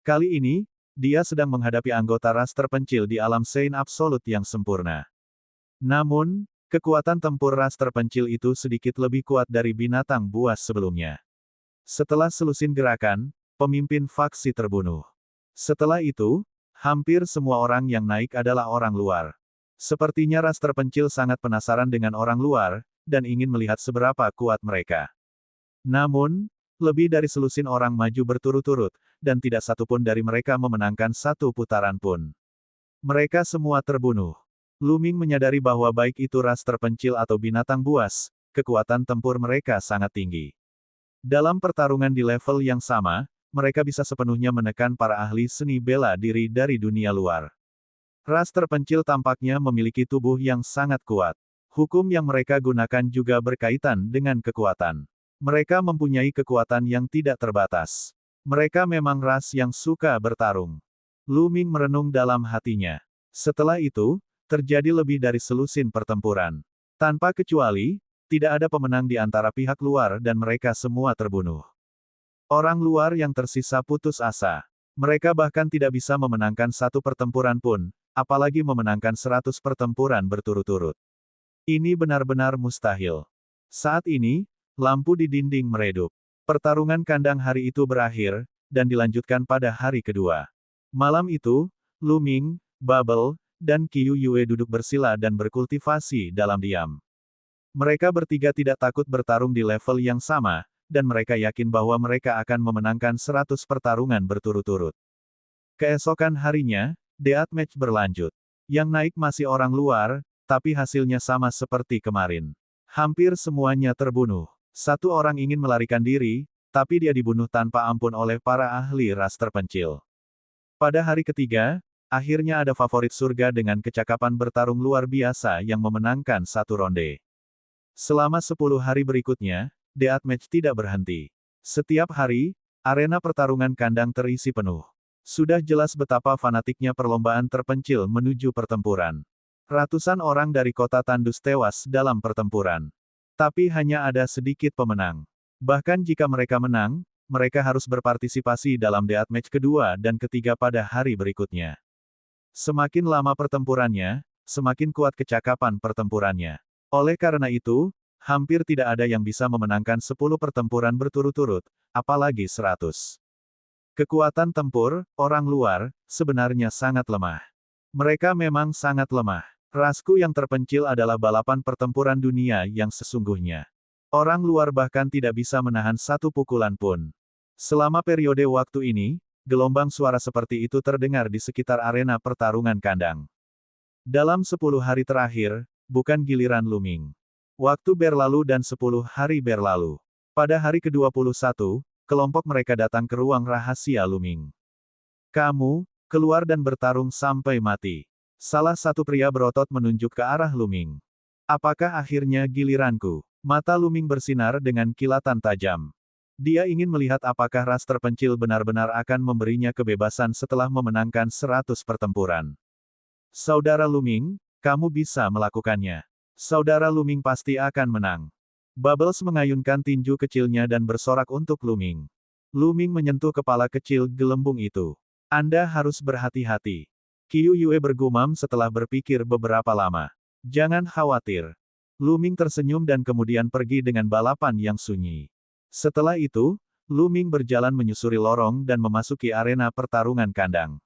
Kali ini, dia sedang menghadapi anggota ras terpencil di alam Saint absolut yang sempurna. Namun, kekuatan tempur ras terpencil itu sedikit lebih kuat dari binatang buas sebelumnya. Setelah selusin gerakan, pemimpin faksi terbunuh. Setelah itu, hampir semua orang yang naik adalah orang luar. Sepertinya ras terpencil sangat penasaran dengan orang luar, dan ingin melihat seberapa kuat mereka. Namun, lebih dari selusin orang maju berturut-turut, dan tidak satupun dari mereka memenangkan satu putaran pun. Mereka semua terbunuh. Lu Ming menyadari bahwa baik itu ras terpencil atau binatang buas, kekuatan tempur mereka sangat tinggi. Dalam pertarungan di level yang sama, mereka bisa sepenuhnya menekan para ahli seni bela diri dari dunia luar. Ras terpencil tampaknya memiliki tubuh yang sangat kuat. Hukum yang mereka gunakan juga berkaitan dengan kekuatan. Mereka mempunyai kekuatan yang tidak terbatas. Mereka memang ras yang suka bertarung. Lu Ming merenung dalam hatinya. Setelah itu, terjadi lebih dari selusin pertempuran. Tanpa kecuali, tidak ada pemenang di antara pihak luar dan mereka semua terbunuh. Orang luar yang tersisa putus asa. Mereka bahkan tidak bisa memenangkan satu pertempuran pun, apalagi memenangkan 100 pertempuran berturut-turut. Ini benar-benar mustahil. Saat ini, lampu di dinding meredup. Pertarungan kandang hari itu berakhir, dan dilanjutkan pada hari kedua. Malam itu, Lu Ming, Bubble, dan Qiu Yue duduk bersila dan berkultivasi dalam diam. Mereka bertiga tidak takut bertarung di level yang sama, dan mereka yakin bahwa mereka akan memenangkan 100 pertarungan berturut-turut. Keesokan harinya, deathmatch berlanjut. Yang naik masih orang luar, tapi hasilnya sama seperti kemarin. Hampir semuanya terbunuh. Satu orang ingin melarikan diri, tapi dia dibunuh tanpa ampun oleh para ahli ras terpencil. Pada hari ketiga, akhirnya ada favorit surga dengan kecakapan bertarung luar biasa yang memenangkan satu ronde. Selama 10 hari berikutnya, deathmatch tidak berhenti. Setiap hari, arena pertarungan kandang terisi penuh. Sudah jelas betapa fanatiknya perlombaan terpencil menuju pertempuran. Ratusan orang dari kota Tandus tewas dalam pertempuran. Tapi hanya ada sedikit pemenang. Bahkan jika mereka menang, mereka harus berpartisipasi dalam deathmatch kedua dan ketiga pada hari berikutnya. Semakin lama pertempurannya, semakin kuat kecakapan pertempurannya. Oleh karena itu, hampir tidak ada yang bisa memenangkan 10 pertempuran berturut-turut, apalagi 100. Kekuatan tempur, orang luar, sebenarnya sangat lemah. Mereka memang sangat lemah. Rasku yang terpencil adalah balapan pertempuran dunia yang sesungguhnya. Orang luar bahkan tidak bisa menahan satu pukulan pun. Selama periode waktu ini, gelombang suara seperti itu terdengar di sekitar arena pertarungan kandang. Dalam 10 hari terakhir, bukan giliran Lu Ming. Waktu berlalu dan 10 hari berlalu. Pada hari ke-21, kelompok mereka datang ke ruang rahasia Lu Ming. Kamu, keluar dan bertarung sampai mati. Salah satu pria berotot menunjuk ke arah Lu Ming. Apakah akhirnya giliranku? Mata Lu Ming bersinar dengan kilatan tajam. Dia ingin melihat apakah ras terpencil benar-benar akan memberinya kebebasan setelah memenangkan 100 pertempuran. Saudara Lu Ming, kamu bisa melakukannya. Saudara Lu Ming pasti akan menang. Bubbles mengayunkan tinju kecilnya dan bersorak untuk Lu Ming. Lu Ming menyentuh kepala kecil gelembung itu. Anda harus berhati-hati. Qiu Yue bergumam setelah berpikir beberapa lama. Jangan khawatir. Lu Ming tersenyum dan kemudian pergi dengan balapan yang sunyi. Setelah itu, Lu Ming berjalan menyusuri lorong dan memasuki arena pertarungan kandang.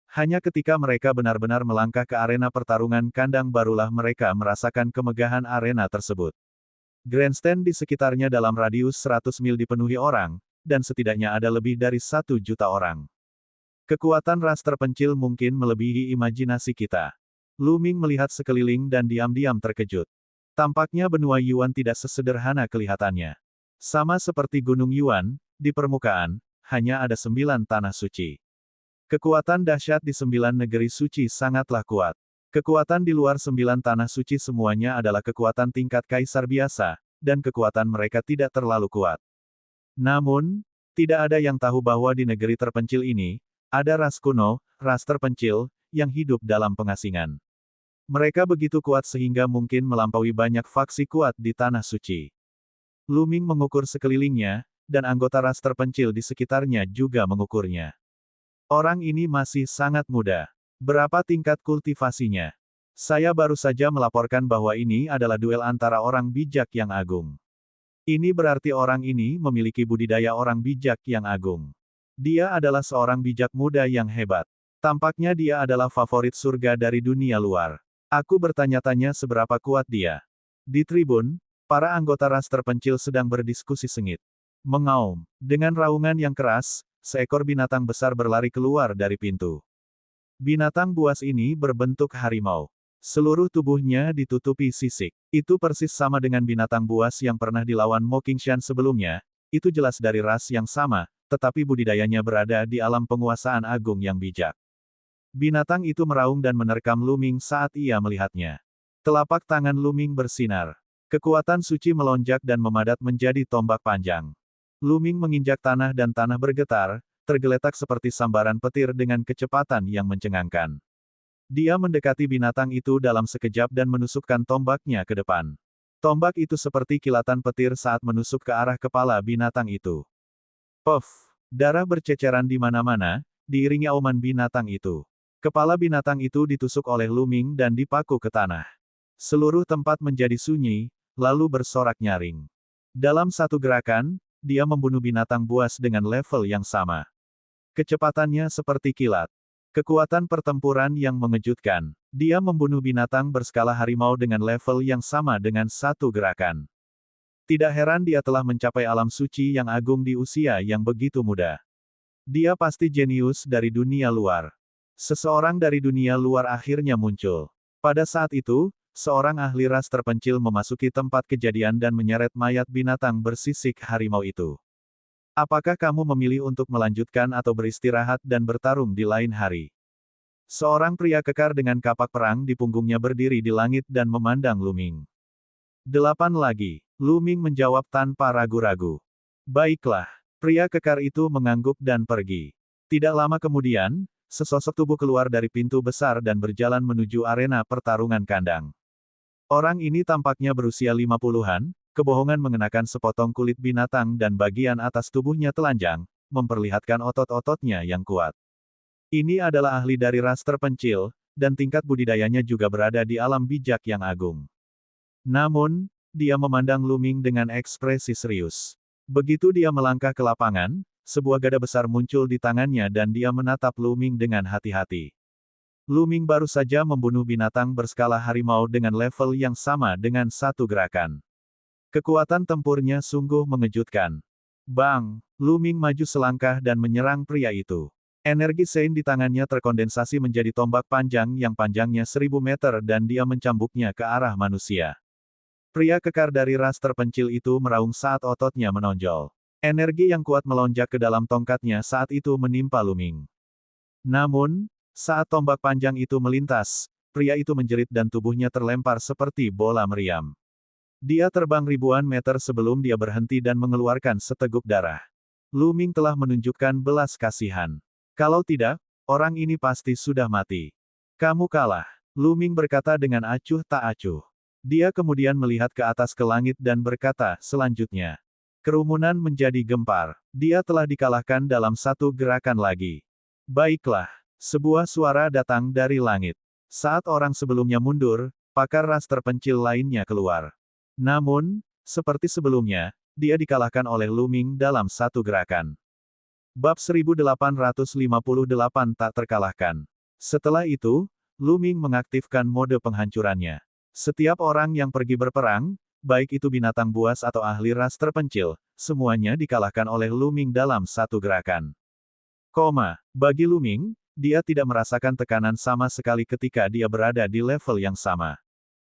Hanya ketika mereka benar-benar melangkah ke arena pertarungan kandang barulah mereka merasakan kemegahan arena tersebut. Grandstand di sekitarnya dalam radius 100 mil dipenuhi orang, dan setidaknya ada lebih dari 1 juta orang. Kekuatan ras terpencil mungkin melebihi imajinasi kita. Lu Ming melihat sekeliling dan diam-diam terkejut. Tampaknya benua Yuan tidak sesederhana kelihatannya. Sama seperti Gunung Yuan, di permukaan, hanya ada 9 tanah suci. Kekuatan dahsyat di 9 negeri suci sangatlah kuat. Kekuatan di luar 9 tanah suci semuanya adalah kekuatan tingkat kaisar biasa, dan kekuatan mereka tidak terlalu kuat. Namun, tidak ada yang tahu bahwa di negeri terpencil ini, ada ras kuno, ras terpencil, yang hidup dalam pengasingan. Mereka begitu kuat sehingga mungkin melampaui banyak faksi kuat di tanah suci. Lu Ming mengukur sekelilingnya, dan anggota ras terpencil di sekitarnya juga mengukurnya. Orang ini masih sangat muda. Berapa tingkat kultivasinya? Saya baru saja melaporkan bahwa ini adalah duel antara orang bijak yang agung. Ini berarti orang ini memiliki budidaya orang bijak yang agung. Dia adalah seorang bijak muda yang hebat. Tampaknya dia adalah favorit surga dari dunia luar. Aku bertanya-tanya seberapa kuat dia. Di tribun, para anggota ras terpencil sedang berdiskusi sengit. Mengaum. Dengan raungan yang keras, seekor binatang besar berlari keluar dari pintu. Binatang buas ini berbentuk harimau. Seluruh tubuhnya ditutupi sisik. Itu persis sama dengan binatang buas yang pernah dilawan Mo Qingshan sebelumnya. Itu jelas dari ras yang sama, tetapi budidayanya berada di alam penguasaan agung yang bijak. Binatang itu meraung dan menerkam Lu Ming saat ia melihatnya. Telapak tangan Lu Ming bersinar. Kekuatan suci melonjak dan memadat menjadi tombak panjang. Lu Ming menginjak tanah dan tanah bergetar, tergeletak seperti sambaran petir dengan kecepatan yang mencengangkan. Dia mendekati binatang itu dalam sekejap dan menusukkan tombaknya ke depan. Tombak itu seperti kilatan petir saat menusuk ke arah kepala binatang itu. Puff! Darah berceceran di mana-mana, diiringi auman binatang itu. Kepala binatang itu ditusuk oleh Lu Ming dan dipaku ke tanah. Seluruh tempat menjadi sunyi, lalu bersorak nyaring. Dalam satu gerakan, dia membunuh binatang buas dengan level yang sama. Kecepatannya seperti kilat. Kekuatan pertempuran yang mengejutkan. Dia membunuh binatang berskala harimau dengan level yang sama dengan satu gerakan. Tidak heran dia telah mencapai alam suci yang agung di usia yang begitu muda. Dia pasti jenius dari dunia luar. Seseorang dari dunia luar akhirnya muncul. Pada saat itu, seorang ahli ras terpencil memasuki tempat kejadian dan menyeret mayat binatang bersisik harimau itu. Apakah kamu memilih untuk melanjutkan atau beristirahat dan bertarung di lain hari? Seorang pria kekar dengan kapak perang di punggungnya berdiri di langit dan memandang Lu Ming. 8 lagi. Lu Ming menjawab tanpa ragu-ragu. Baiklah. Pria kekar itu mengangguk dan pergi. Tidak lama kemudian, sesosok tubuh keluar dari pintu besar dan berjalan menuju arena pertarungan kandang. Orang ini tampaknya berusia 50-an, kebohongan mengenakan sepotong kulit binatang dan bagian atas tubuhnya telanjang, memperlihatkan otot-ototnya yang kuat. Ini adalah ahli dari ras terpencil, dan tingkat budidayanya juga berada di alam bijak yang agung. Namun, dia memandang Lu Ming dengan ekspresi serius. Begitu dia melangkah ke lapangan, sebuah gada besar muncul di tangannya dan dia menatap Lu Ming dengan hati-hati. Lu Ming baru saja membunuh binatang berskala harimau dengan level yang sama dengan satu gerakan. Kekuatan tempurnya sungguh mengejutkan. Bang! Lu Ming maju selangkah dan menyerang pria itu. Energi Sein di tangannya terkondensasi menjadi tombak panjang yang panjangnya 1000 meter dan dia mencambuknya ke arah manusia. Pria kekar dari ras terpencil itu meraung saat ototnya menonjol. Energi yang kuat melonjak ke dalam tongkatnya saat itu menimpa Lu Ming. Namun, saat tombak panjang itu melintas, pria itu menjerit dan tubuhnya terlempar seperti bola meriam. Dia terbang ribuan meter sebelum dia berhenti dan mengeluarkan seteguk darah. Lu Ming telah menunjukkan belas kasihan. Kalau tidak, orang ini pasti sudah mati. Kamu kalah. Lu Ming berkata dengan acuh tak acuh. Dia kemudian melihat ke atas ke langit dan berkata, selanjutnya. Kerumunan menjadi gempar. Dia telah dikalahkan dalam satu gerakan lagi. Baiklah. Sebuah suara datang dari langit. Saat orang sebelumnya mundur, pakar ras terpencil lainnya keluar. Namun, seperti sebelumnya, dia dikalahkan oleh Lu Ming dalam satu gerakan. Bab 1858 tak terkalahkan. Setelah itu, Lu Ming mengaktifkan mode penghancurannya. Setiap orang yang pergi berperang, baik itu binatang buas atau ahli ras terpencil, semuanya dikalahkan oleh Lu Ming dalam satu gerakan. Bagi Lu Ming, dia tidak merasakan tekanan sama sekali ketika dia berada di level yang sama.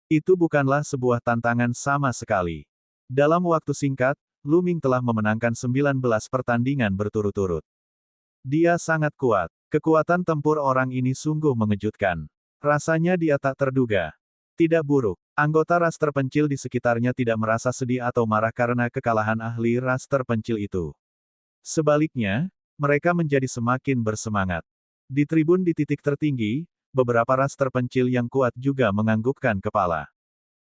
Itu bukanlah sebuah tantangan sama sekali. Dalam waktu singkat, Lu Ming telah memenangkan 19 pertandingan berturut-turut. Dia sangat kuat. Kekuatan tempur orang ini sungguh mengejutkan. Rasanya dia tak terduga. Tidak buruk. Anggota ras terpencil di sekitarnya tidak merasa sedih atau marah karena kekalahan ahli ras terpencil itu. Sebaliknya, mereka menjadi semakin bersemangat. Di tribun di titik tertinggi, beberapa ras terpencil yang kuat juga menganggukkan kepala.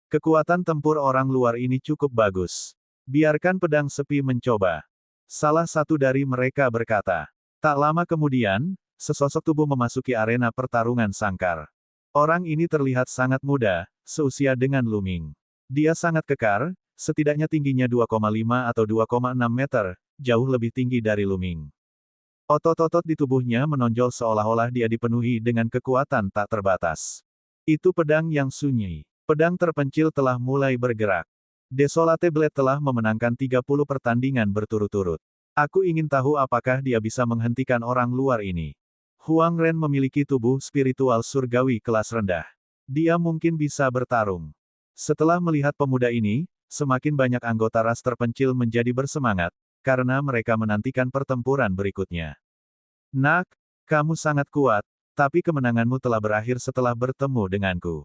Kekuatan tempur orang luar ini cukup bagus. Biarkan pedang sepi mencoba. Salah satu dari mereka berkata. Tak lama kemudian, sesosok tubuh memasuki arena pertarungan sangkar. Orang ini terlihat sangat muda, seusia dengan Lu Ming. Dia sangat kekar, setidaknya tingginya 2,5 atau 2,6 meter, jauh lebih tinggi dari Lu Ming. Otot-otot di tubuhnya menonjol seolah-olah dia dipenuhi dengan kekuatan tak terbatas. Itu pedang yang sunyi. Pedang terpencil telah mulai bergerak. Desolate Blade telah memenangkan 30 pertandingan berturut-turut. Aku ingin tahu apakah dia bisa menghentikan orang luar ini. Huang Ren memiliki tubuh spiritual surgawi kelas rendah. Dia mungkin bisa bertarung. Setelah melihat pemuda ini, semakin banyak anggota ras terpencil menjadi bersemangat, karena mereka menantikan pertempuran berikutnya. Nak, kamu sangat kuat, tapi kemenanganmu telah berakhir setelah bertemu denganku.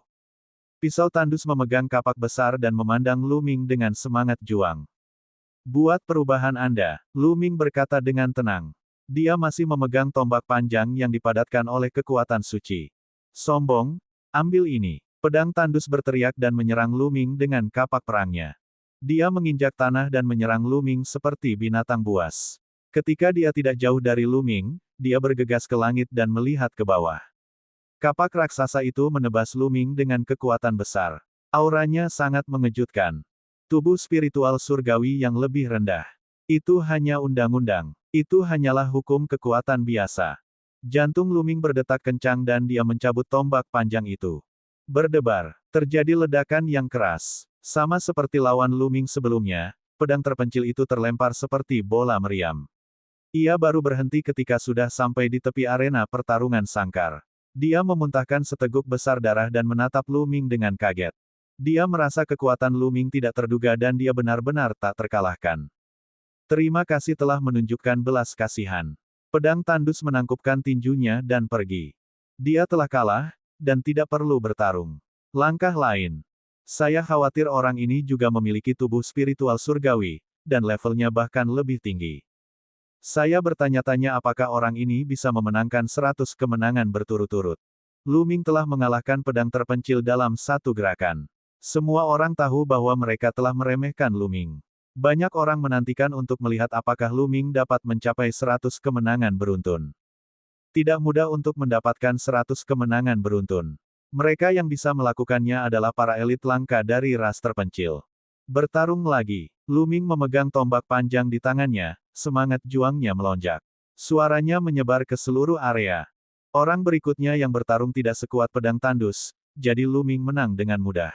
Pisau tandus memegang kapak besar dan memandang Lu Ming dengan semangat juang. Buat perubahan Anda, Lu Ming berkata dengan tenang. Dia masih memegang tombak panjang yang dipadatkan oleh kekuatan suci. Sombong, ambil ini. Pedang tandus berteriak dan menyerang Lu Ming dengan kapak perangnya. Dia menginjak tanah dan menyerang Lu Ming seperti binatang buas. Ketika dia tidak jauh dari Lu Ming, dia bergegas ke langit dan melihat ke bawah. Kapak raksasa itu menebas Lu Ming dengan kekuatan besar. Auranya sangat mengejutkan. Tubuh spiritual surgawi yang lebih rendah. Itu hanya undang-undang. Itu hanyalah hukum kekuatan biasa. Jantung Lu Ming berdetak kencang dan dia mencabut tombak panjang itu. Berdebar. Terjadi ledakan yang keras. Sama seperti lawan Lu Ming sebelumnya, pedang terpencil itu terlempar seperti bola meriam. Ia baru berhenti ketika sudah sampai di tepi arena pertarungan sangkar. Dia memuntahkan seteguk besar darah dan menatap Lu Ming dengan kaget. Dia merasa kekuatan Lu Ming tidak terduga dan dia benar-benar tak terkalahkan. Terima kasih telah menunjukkan belas kasihan. Pedang tandus menangkupkan tinjunya dan pergi. Dia telah kalah, dan tidak perlu bertarung. Langkah lain. Saya khawatir orang ini juga memiliki tubuh spiritual surgawi, dan levelnya bahkan lebih tinggi. Saya bertanya-tanya apakah orang ini bisa memenangkan 100 kemenangan berturut-turut. Lu Ming telah mengalahkan pedang terpencil dalam satu gerakan. Semua orang tahu bahwa mereka telah meremehkan Lu Ming. Banyak orang menantikan untuk melihat apakah Lu Ming dapat mencapai 100 kemenangan beruntun. Tidak mudah untuk mendapatkan 100 kemenangan beruntun. Mereka yang bisa melakukannya adalah para elit langka dari ras terpencil. Bertarung lagi. Lu Ming memegang tombak panjang di tangannya, semangat juangnya melonjak. Suaranya menyebar ke seluruh area. Orang berikutnya yang bertarung tidak sekuat pedang tandus, jadi Lu Ming menang dengan mudah.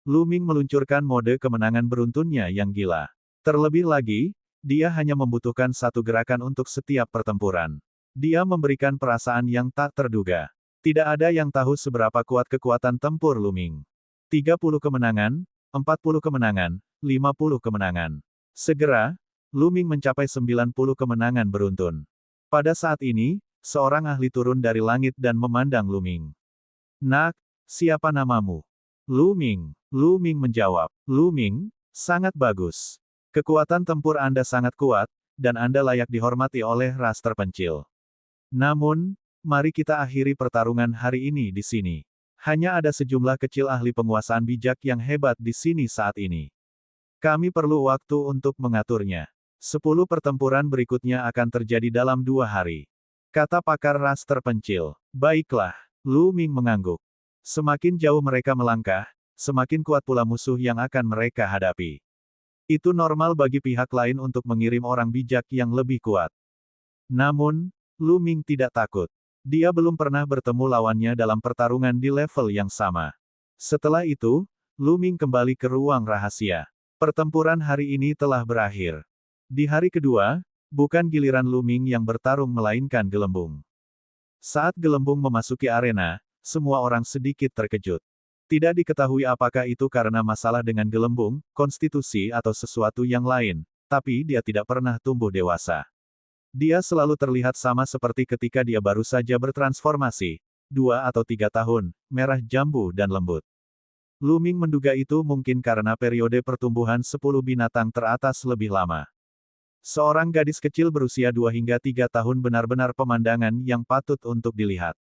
Lu Ming meluncurkan mode kemenangan beruntunnya yang gila. Terlebih lagi, dia hanya membutuhkan satu gerakan untuk setiap pertempuran. Dia memberikan perasaan yang tak terduga. Tidak ada yang tahu seberapa kuat kekuatan tempur Lu Ming. 30 kemenangan, 40 kemenangan, 50 kemenangan. Segera, Lu Ming mencapai 90 kemenangan beruntun. Pada saat ini, seorang ahli turun dari langit dan memandang Lu Ming. Nak, siapa namamu? Lu Ming. Lu Ming menjawab. Lu Ming, sangat bagus. Kekuatan tempur Anda sangat kuat, dan Anda layak dihormati oleh ras terpencil. Namun, mari kita akhiri pertarungan hari ini di sini. Hanya ada sejumlah kecil ahli penguasaan bijak yang hebat di sini saat ini. Kami perlu waktu untuk mengaturnya. 10 pertempuran berikutnya akan terjadi dalam 2 hari. Kata pakar ras terpencil. Baiklah, Lu Ming mengangguk. Semakin jauh mereka melangkah, semakin kuat pula musuh yang akan mereka hadapi. Itu normal bagi pihak lain untuk mengirim orang bijak yang lebih kuat. Namun, Lu Ming tidak takut. Dia belum pernah bertemu lawannya dalam pertarungan di level yang sama. Setelah itu, Lu Ming kembali ke ruang rahasia. Pertempuran hari ini telah berakhir. Di hari kedua, bukan giliran Lu Ming yang bertarung melainkan Gelembung. Saat Gelembung memasuki arena, semua orang sedikit terkejut. Tidak diketahui apakah itu karena masalah dengan Gelembung, konstitusi atau sesuatu yang lain, tapi dia tidak pernah tumbuh dewasa. Dia selalu terlihat sama seperti ketika dia baru saja bertransformasi, 2 atau 3 tahun, merah jambu dan lembut. Lu Ming menduga itu mungkin karena periode pertumbuhan 10 binatang teratas lebih lama. Seorang gadis kecil berusia 2 hingga 3 tahun benar-benar pemandangan yang patut untuk dilihat.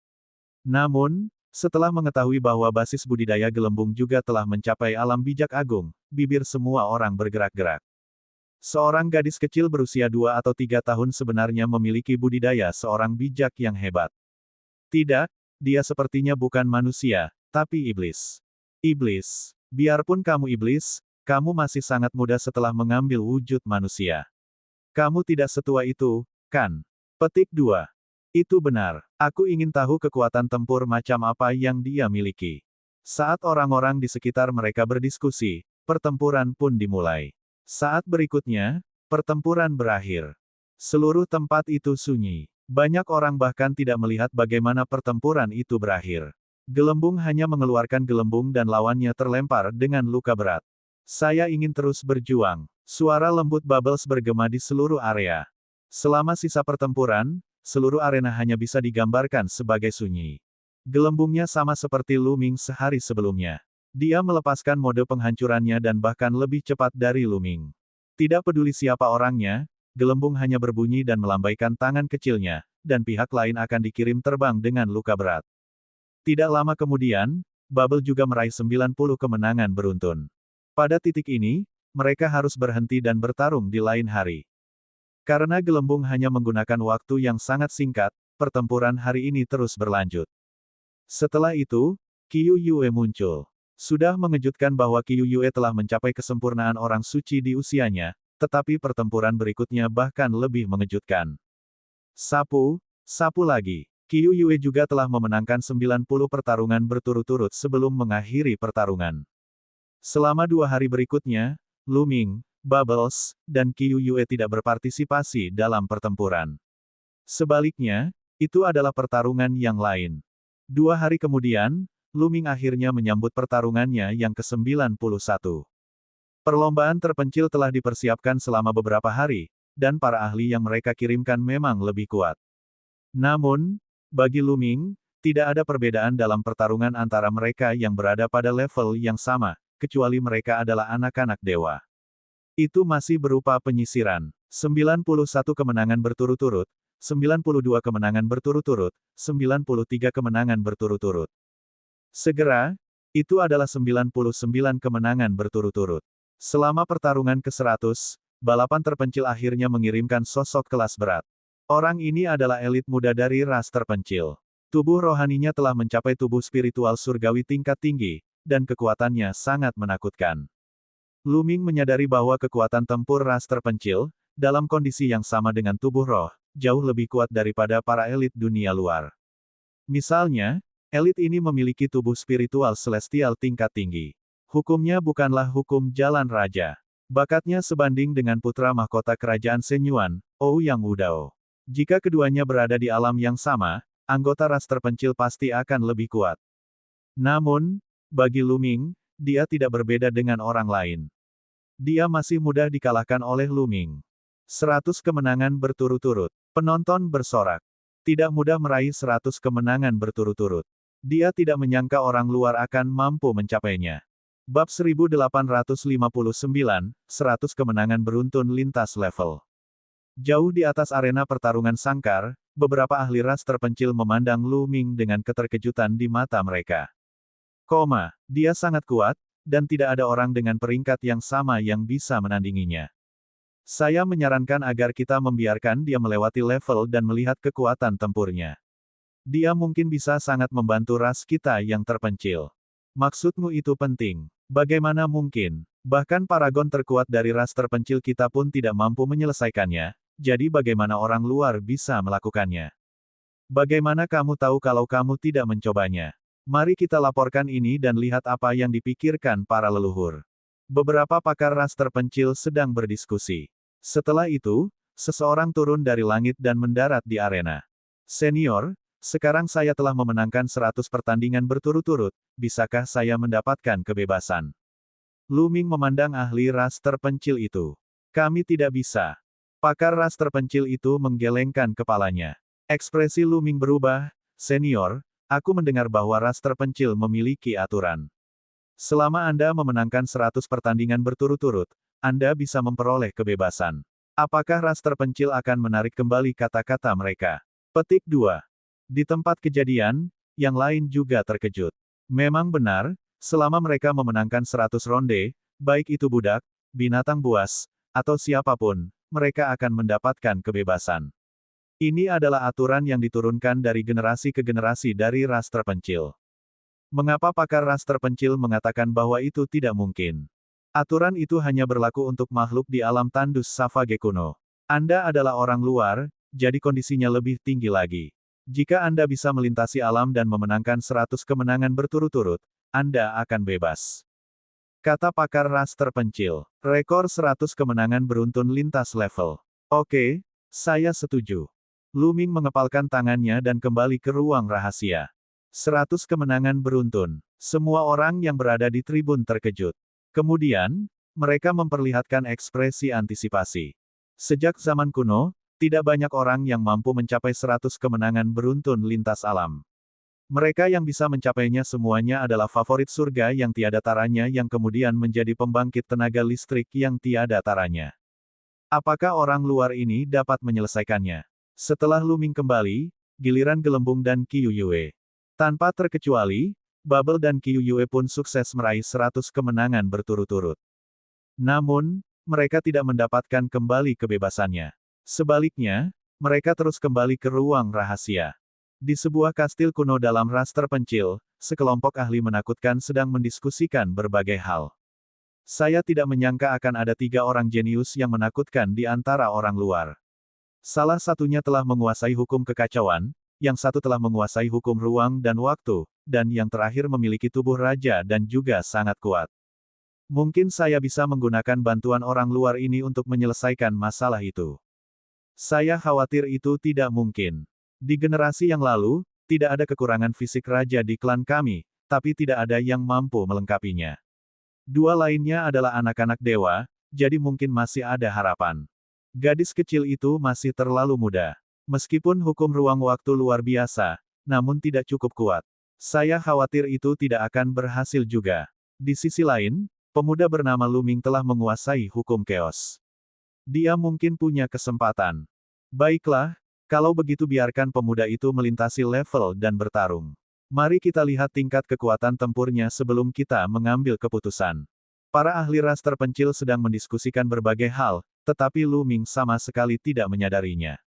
Namun, setelah mengetahui bahwa basis budidaya Gelembung juga telah mencapai alam bijak agung, bibir semua orang bergerak-gerak. Seorang gadis kecil berusia 2 atau 3 tahun sebenarnya memiliki budidaya seorang bijak yang hebat. Tidak, dia sepertinya bukan manusia, tapi iblis. Iblis. Biarpun kamu iblis, kamu masih sangat muda setelah mengambil wujud manusia. Kamu tidak setua itu, kan? Petik 2. Itu benar. Aku ingin tahu kekuatan tempur macam apa yang dia miliki. Saat orang-orang di sekitar mereka berdiskusi, pertempuran pun dimulai. Saat berikutnya, pertempuran berakhir. Seluruh tempat itu sunyi. Banyak orang bahkan tidak melihat bagaimana pertempuran itu berakhir. Gelembung hanya mengeluarkan gelembung dan lawannya terlempar dengan luka berat. Saya ingin terus berjuang. Suara lembut Bubbles bergema di seluruh area. Selama sisa pertempuran, seluruh arena hanya bisa digambarkan sebagai sunyi. Gelembungnya sama seperti Lu Ming sehari sebelumnya. Dia melepaskan mode penghancurannya dan bahkan lebih cepat dari Lu Ming. Tidak peduli siapa orangnya, gelembung hanya berbunyi dan melambaikan tangan kecilnya, dan pihak lain akan dikirim terbang dengan luka berat. Tidak lama kemudian, Bubble juga meraih 90 kemenangan beruntun. Pada titik ini, mereka harus berhenti dan bertarung di lain hari. Karena Gelembung hanya menggunakan waktu yang sangat singkat, pertempuran hari ini terus berlanjut. Setelah itu, Qiu Yue muncul. Sudah mengejutkan bahwa Qiu Yue telah mencapai kesempurnaan orang suci di usianya, tetapi pertempuran berikutnya bahkan lebih mengejutkan. Sapu lagi. Qiu Yue juga telah memenangkan 90 pertarungan berturut-turut sebelum mengakhiri pertarungan. Selama 2 hari berikutnya, Lu Ming, Bubbles, dan Qiu Yue tidak berpartisipasi dalam pertempuran. Sebaliknya, itu adalah pertarungan yang lain. 2 hari kemudian, Lu Ming akhirnya menyambut pertarungannya yang ke-91. Perlombaan terpencil telah dipersiapkan selama beberapa hari, dan para ahli yang mereka kirimkan memang lebih kuat. Namun, bagi Lu Ming, tidak ada perbedaan dalam pertarungan antara mereka yang berada pada level yang sama, kecuali mereka adalah anak-anak dewa. Itu masih berupa penyisiran. 91 kemenangan berturut-turut, 92 kemenangan berturut-turut, 93 kemenangan berturut-turut. Segera, itu adalah 99 kemenangan berturut-turut. Selama pertarungan ke-100, balapan terpencil akhirnya mengirimkan sosok kelas berat. Orang ini adalah elit muda dari ras terpencil. Tubuh rohaninya telah mencapai tubuh spiritual surgawi tingkat tinggi, dan kekuatannya sangat menakutkan. Lu Ming menyadari bahwa kekuatan tempur ras terpencil, dalam kondisi yang sama dengan tubuh roh, jauh lebih kuat daripada para elit dunia luar. Misalnya, elit ini memiliki tubuh spiritual celestial tingkat tinggi. Hukumnya bukanlah hukum jalan raja. Bakatnya sebanding dengan putra mahkota kerajaan Shenyuan, Ouyang Wudao. Jika keduanya berada di alam yang sama, anggota ras terpencil pasti akan lebih kuat. Namun, bagi Lu Ming, dia tidak berbeda dengan orang lain. Dia masih mudah dikalahkan oleh Lu Ming. 100 kemenangan berturut-turut. Penonton bersorak. Tidak mudah meraih 100 kemenangan berturut-turut. Dia tidak menyangka orang luar akan mampu mencapainya. Bab 1859, 100 kemenangan beruntun lintas level. Jauh di atas arena pertarungan sangkar, beberapa ahli ras terpencil memandang Lu Ming dengan keterkejutan di mata mereka. Dia sangat kuat, dan tidak ada orang dengan peringkat yang sama yang bisa menandinginya. Saya menyarankan agar kita membiarkan dia melewati level dan melihat kekuatan tempurnya. Dia mungkin bisa sangat membantu ras kita yang terpencil. Maksudmu itu penting. Bagaimana mungkin? Bahkan paragon terkuat dari ras terpencil kita pun tidak mampu menyelesaikannya, jadi bagaimana orang luar bisa melakukannya? Bagaimana kamu tahu kalau kamu tidak mencobanya? Mari kita laporkan ini dan lihat apa yang dipikirkan para leluhur. Beberapa pakar ras terpencil sedang berdiskusi. Setelah itu, seseorang turun dari langit dan mendarat di arena. Senior, sekarang saya telah memenangkan 100 pertandingan berturut-turut, bisakah saya mendapatkan kebebasan? Lu Ming memandang ahli ras terpencil itu. Kami tidak bisa. Pakar ras terpencil itu menggelengkan kepalanya. Ekspresi Lu Ming berubah. Senior, aku mendengar bahwa ras terpencil memiliki aturan. Selama Anda memenangkan 100 pertandingan berturut-turut, Anda bisa memperoleh kebebasan. Apakah ras terpencil akan menarik kembali kata-kata mereka? Petik 2. Di tempat kejadian, yang lain juga terkejut. Memang benar, selama mereka memenangkan 100 ronde, baik itu budak, binatang buas, atau siapapun, mereka akan mendapatkan kebebasan. Ini adalah aturan yang diturunkan dari generasi ke generasi dari ras terpencil. Mengapa pakar ras terpencil mengatakan bahwa itu tidak mungkin? Aturan itu hanya berlaku untuk makhluk di alam tandus Savage kuno. Anda adalah orang luar, jadi kondisinya lebih tinggi lagi. Jika Anda bisa melintasi alam dan memenangkan 100 kemenangan berturut-turut, Anda akan bebas. Kata pakar ras terpencil. Rekor 100 kemenangan beruntun lintas level. Oke, saya setuju. Lu Ming mengepalkan tangannya dan kembali ke ruang rahasia. 100 kemenangan beruntun. Semua orang yang berada di tribun terkejut. Kemudian, mereka memperlihatkan ekspresi antisipasi. Sejak zaman kuno, tidak banyak orang yang mampu mencapai 100 kemenangan beruntun lintas alam. Mereka yang bisa mencapainya semuanya adalah favorit surga yang tiada taranya yang kemudian menjadi pembangkit tenaga listrik yang tiada taranya. Apakah orang luar ini dapat menyelesaikannya? Setelah Lu Ming kembali, giliran Gelembung dan Qiu Yue. Tanpa terkecuali, Bubble dan Qiu Yue pun sukses meraih 100 kemenangan berturut-turut. Namun, mereka tidak mendapatkan kembali kebebasannya. Sebaliknya, mereka terus kembali ke ruang rahasia. Di sebuah kastil kuno dalam ras terpencil, sekelompok ahli menakutkan sedang mendiskusikan berbagai hal. Saya tidak menyangka akan ada 3 orang jenius yang menakutkan di antara orang luar. Salah satunya telah menguasai hukum kekacauan, yang satu telah menguasai hukum ruang dan waktu, dan yang terakhir memiliki tubuh raja dan juga sangat kuat. Mungkin saya bisa menggunakan bantuan orang luar ini untuk menyelesaikan masalah itu. Saya khawatir itu tidak mungkin. Di generasi yang lalu, tidak ada kekurangan fisik raja di klan kami, tapi tidak ada yang mampu melengkapinya. 2 lainnya adalah anak-anak dewa, jadi mungkin masih ada harapan. Gadis kecil itu masih terlalu muda. Meskipun hukum ruang waktu luar biasa, namun tidak cukup kuat. Saya khawatir itu tidak akan berhasil juga. Di sisi lain, pemuda bernama Lu Ming telah menguasai hukum chaos. Dia mungkin punya kesempatan. Baiklah, kalau begitu biarkan pemuda itu melintasi level dan bertarung. Mari kita lihat tingkat kekuatan tempurnya sebelum kita mengambil keputusan. Para ahli ras terpencil sedang mendiskusikan berbagai hal, tetapi Lu Ming sama sekali tidak menyadarinya.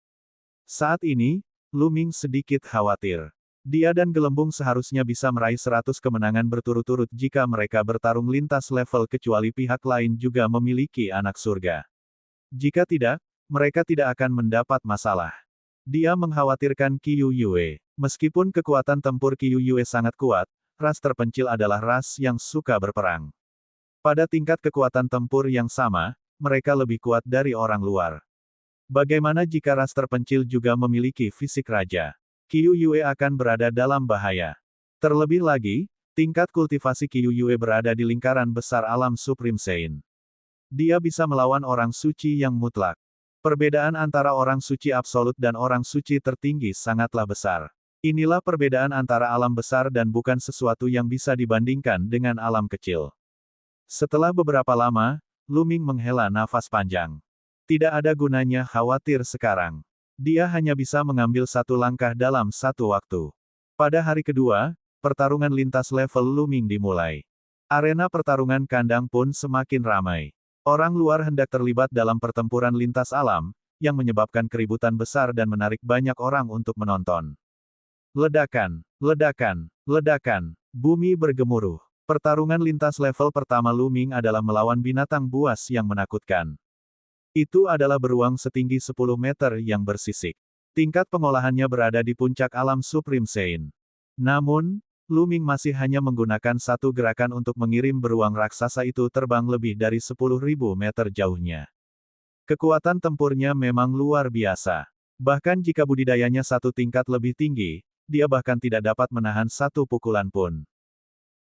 Saat ini, Lu Ming sedikit khawatir. Dia dan Gelembung seharusnya bisa meraih 100 kemenangan berturut-turut jika mereka bertarung lintas level kecuali pihak lain juga memiliki anak surga. Jika tidak, mereka tidak akan mendapat masalah. Dia mengkhawatirkan Qiu Yue. Meskipun kekuatan tempur Qiu Yue sangat kuat, ras terpencil adalah ras yang suka berperang. Pada tingkat kekuatan tempur yang sama, mereka lebih kuat dari orang luar. Bagaimana jika ras terpencil juga memiliki fisik raja? Qiu Yue akan berada dalam bahaya. Terlebih lagi, tingkat kultivasi Qiu Yue berada di lingkaran besar alam Supreme Sein. Dia bisa melawan orang suci yang mutlak. Perbedaan antara orang suci absolut dan orang suci tertinggi sangatlah besar. Inilah perbedaan antara alam besar dan bukan sesuatu yang bisa dibandingkan dengan alam kecil. Setelah beberapa lama, Lu Ming menghela nafas panjang. Tidak ada gunanya khawatir sekarang. Dia hanya bisa mengambil satu langkah dalam satu waktu. Pada hari kedua, pertarungan lintas level Lu Ming dimulai. Arena pertarungan kandang pun semakin ramai. Orang luar hendak terlibat dalam pertempuran lintas alam, yang menyebabkan keributan besar dan menarik banyak orang untuk menonton. Ledakan, ledakan, ledakan, bumi bergemuruh. Pertarungan lintas level pertama Lu Ming adalah melawan binatang buas yang menakutkan. Itu adalah beruang setinggi 10 meter yang bersisik. Tingkat pengolahannya berada di puncak alam Supreme Sein. Namun, Lu Ming masih hanya menggunakan satu gerakan untuk mengirim beruang raksasa itu terbang lebih dari 10.000 meter jauhnya. Kekuatan tempurnya memang luar biasa. Bahkan jika budidayanya satu tingkat lebih tinggi, dia bahkan tidak dapat menahan satu pukulan pun.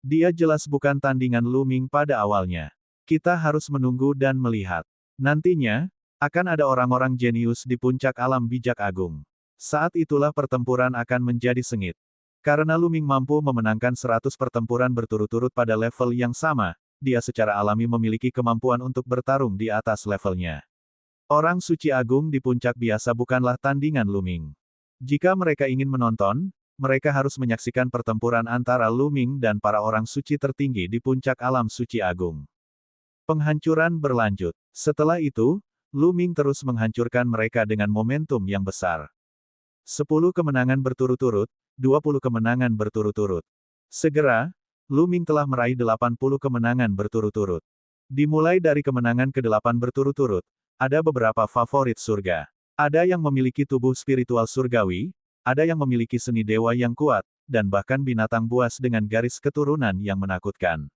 Dia jelas bukan tandingan Lu Ming pada awalnya. Kita harus menunggu dan melihat. Nantinya, akan ada orang-orang jenius di puncak alam bijak agung. Saat itulah pertempuran akan menjadi sengit. Karena Lu Ming mampu memenangkan 100 pertempuran berturut-turut pada level yang sama, dia secara alami memiliki kemampuan untuk bertarung di atas levelnya. Orang suci agung di puncak biasa bukanlah tandingan Lu Ming. Jika mereka ingin menonton, mereka harus menyaksikan pertempuran antara Lu Ming dan para orang suci tertinggi di puncak alam suci agung. Penghancuran berlanjut. Setelah itu, Lu Ming terus menghancurkan mereka dengan momentum yang besar. 10 kemenangan berturut-turut, 20 kemenangan berturut-turut. Segera, Lu Ming telah meraih 80 kemenangan berturut-turut. Dimulai dari kemenangan ke-8 berturut-turut, ada beberapa favorit surga. Ada yang memiliki tubuh spiritual surgawi, ada yang memiliki seni dewa yang kuat, dan bahkan binatang buas dengan garis keturunan yang menakutkan.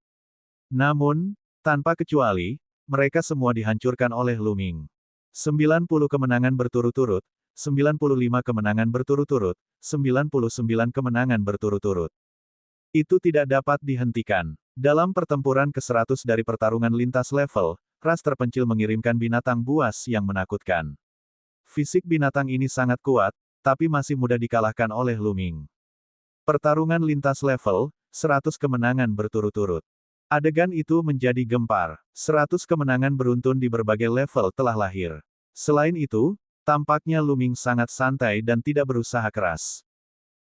Namun, tanpa kecuali, mereka semua dihancurkan oleh Lu Ming. 90 kemenangan berturut-turut, 95 kemenangan berturut-turut, 99 kemenangan berturut-turut. Itu tidak dapat dihentikan. Dalam pertempuran ke-100 dari pertarungan lintas level, ras terpencil mengirimkan binatang buas yang menakutkan. Fisik binatang ini sangat kuat, tapi masih mudah dikalahkan oleh Lu Ming. Pertarungan lintas level, 100 kemenangan berturut-turut. Adegan itu menjadi gempar. 100 kemenangan beruntun di berbagai level telah lahir. Selain itu, tampaknya Lu Ming sangat santai dan tidak berusaha keras.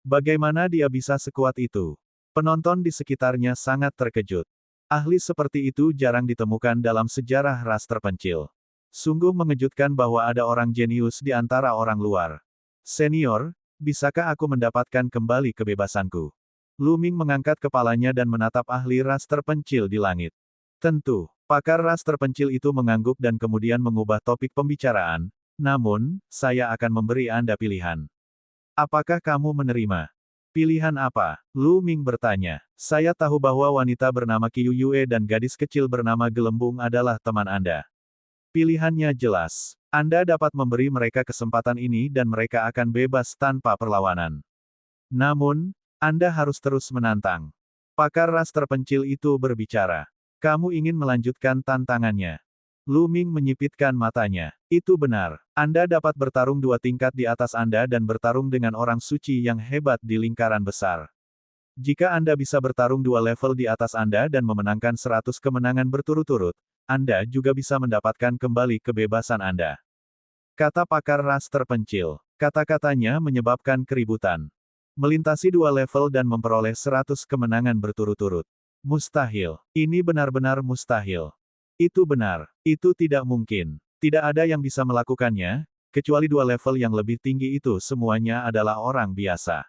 Bagaimana dia bisa sekuat itu? Penonton di sekitarnya sangat terkejut. Ahli seperti itu jarang ditemukan dalam sejarah ras terpencil. Sungguh mengejutkan bahwa ada orang jenius di antara orang luar. Senior, bisakah aku mendapatkan kembali kebebasanku? Lu Ming mengangkat kepalanya dan menatap ahli ras terpencil di langit. Tentu, pakar ras terpencil itu mengangguk dan kemudian mengubah topik pembicaraan. Namun, saya akan memberi Anda pilihan. Apakah kamu menerima? Pilihan apa? Lu Ming bertanya. Saya tahu bahwa wanita bernama Qiu Yue dan gadis kecil bernama Gelembung adalah teman Anda. Pilihannya jelas. Anda dapat memberi mereka kesempatan ini dan mereka akan bebas tanpa perlawanan. Namun, Anda harus terus menantang. Pakar ras terpencil itu berbicara. Kamu ingin melanjutkan tantangannya. Lu Ming menyipitkan matanya. Itu benar. Anda dapat bertarung 2 tingkat di atas Anda dan bertarung dengan orang suci yang hebat di lingkaran besar. Jika Anda bisa bertarung 2 level di atas Anda dan memenangkan 100 kemenangan berturut-turut, Anda juga bisa mendapatkan kembali kebebasan Anda. Kata pakar ras terpencil. Kata-katanya menyebabkan keributan. Melintasi 2 level dan memperoleh 100 kemenangan berturut-turut. Mustahil. Ini benar-benar mustahil. Itu benar. Itu tidak mungkin. Tidak ada yang bisa melakukannya, kecuali 2 level yang lebih tinggi itu semuanya adalah orang biasa.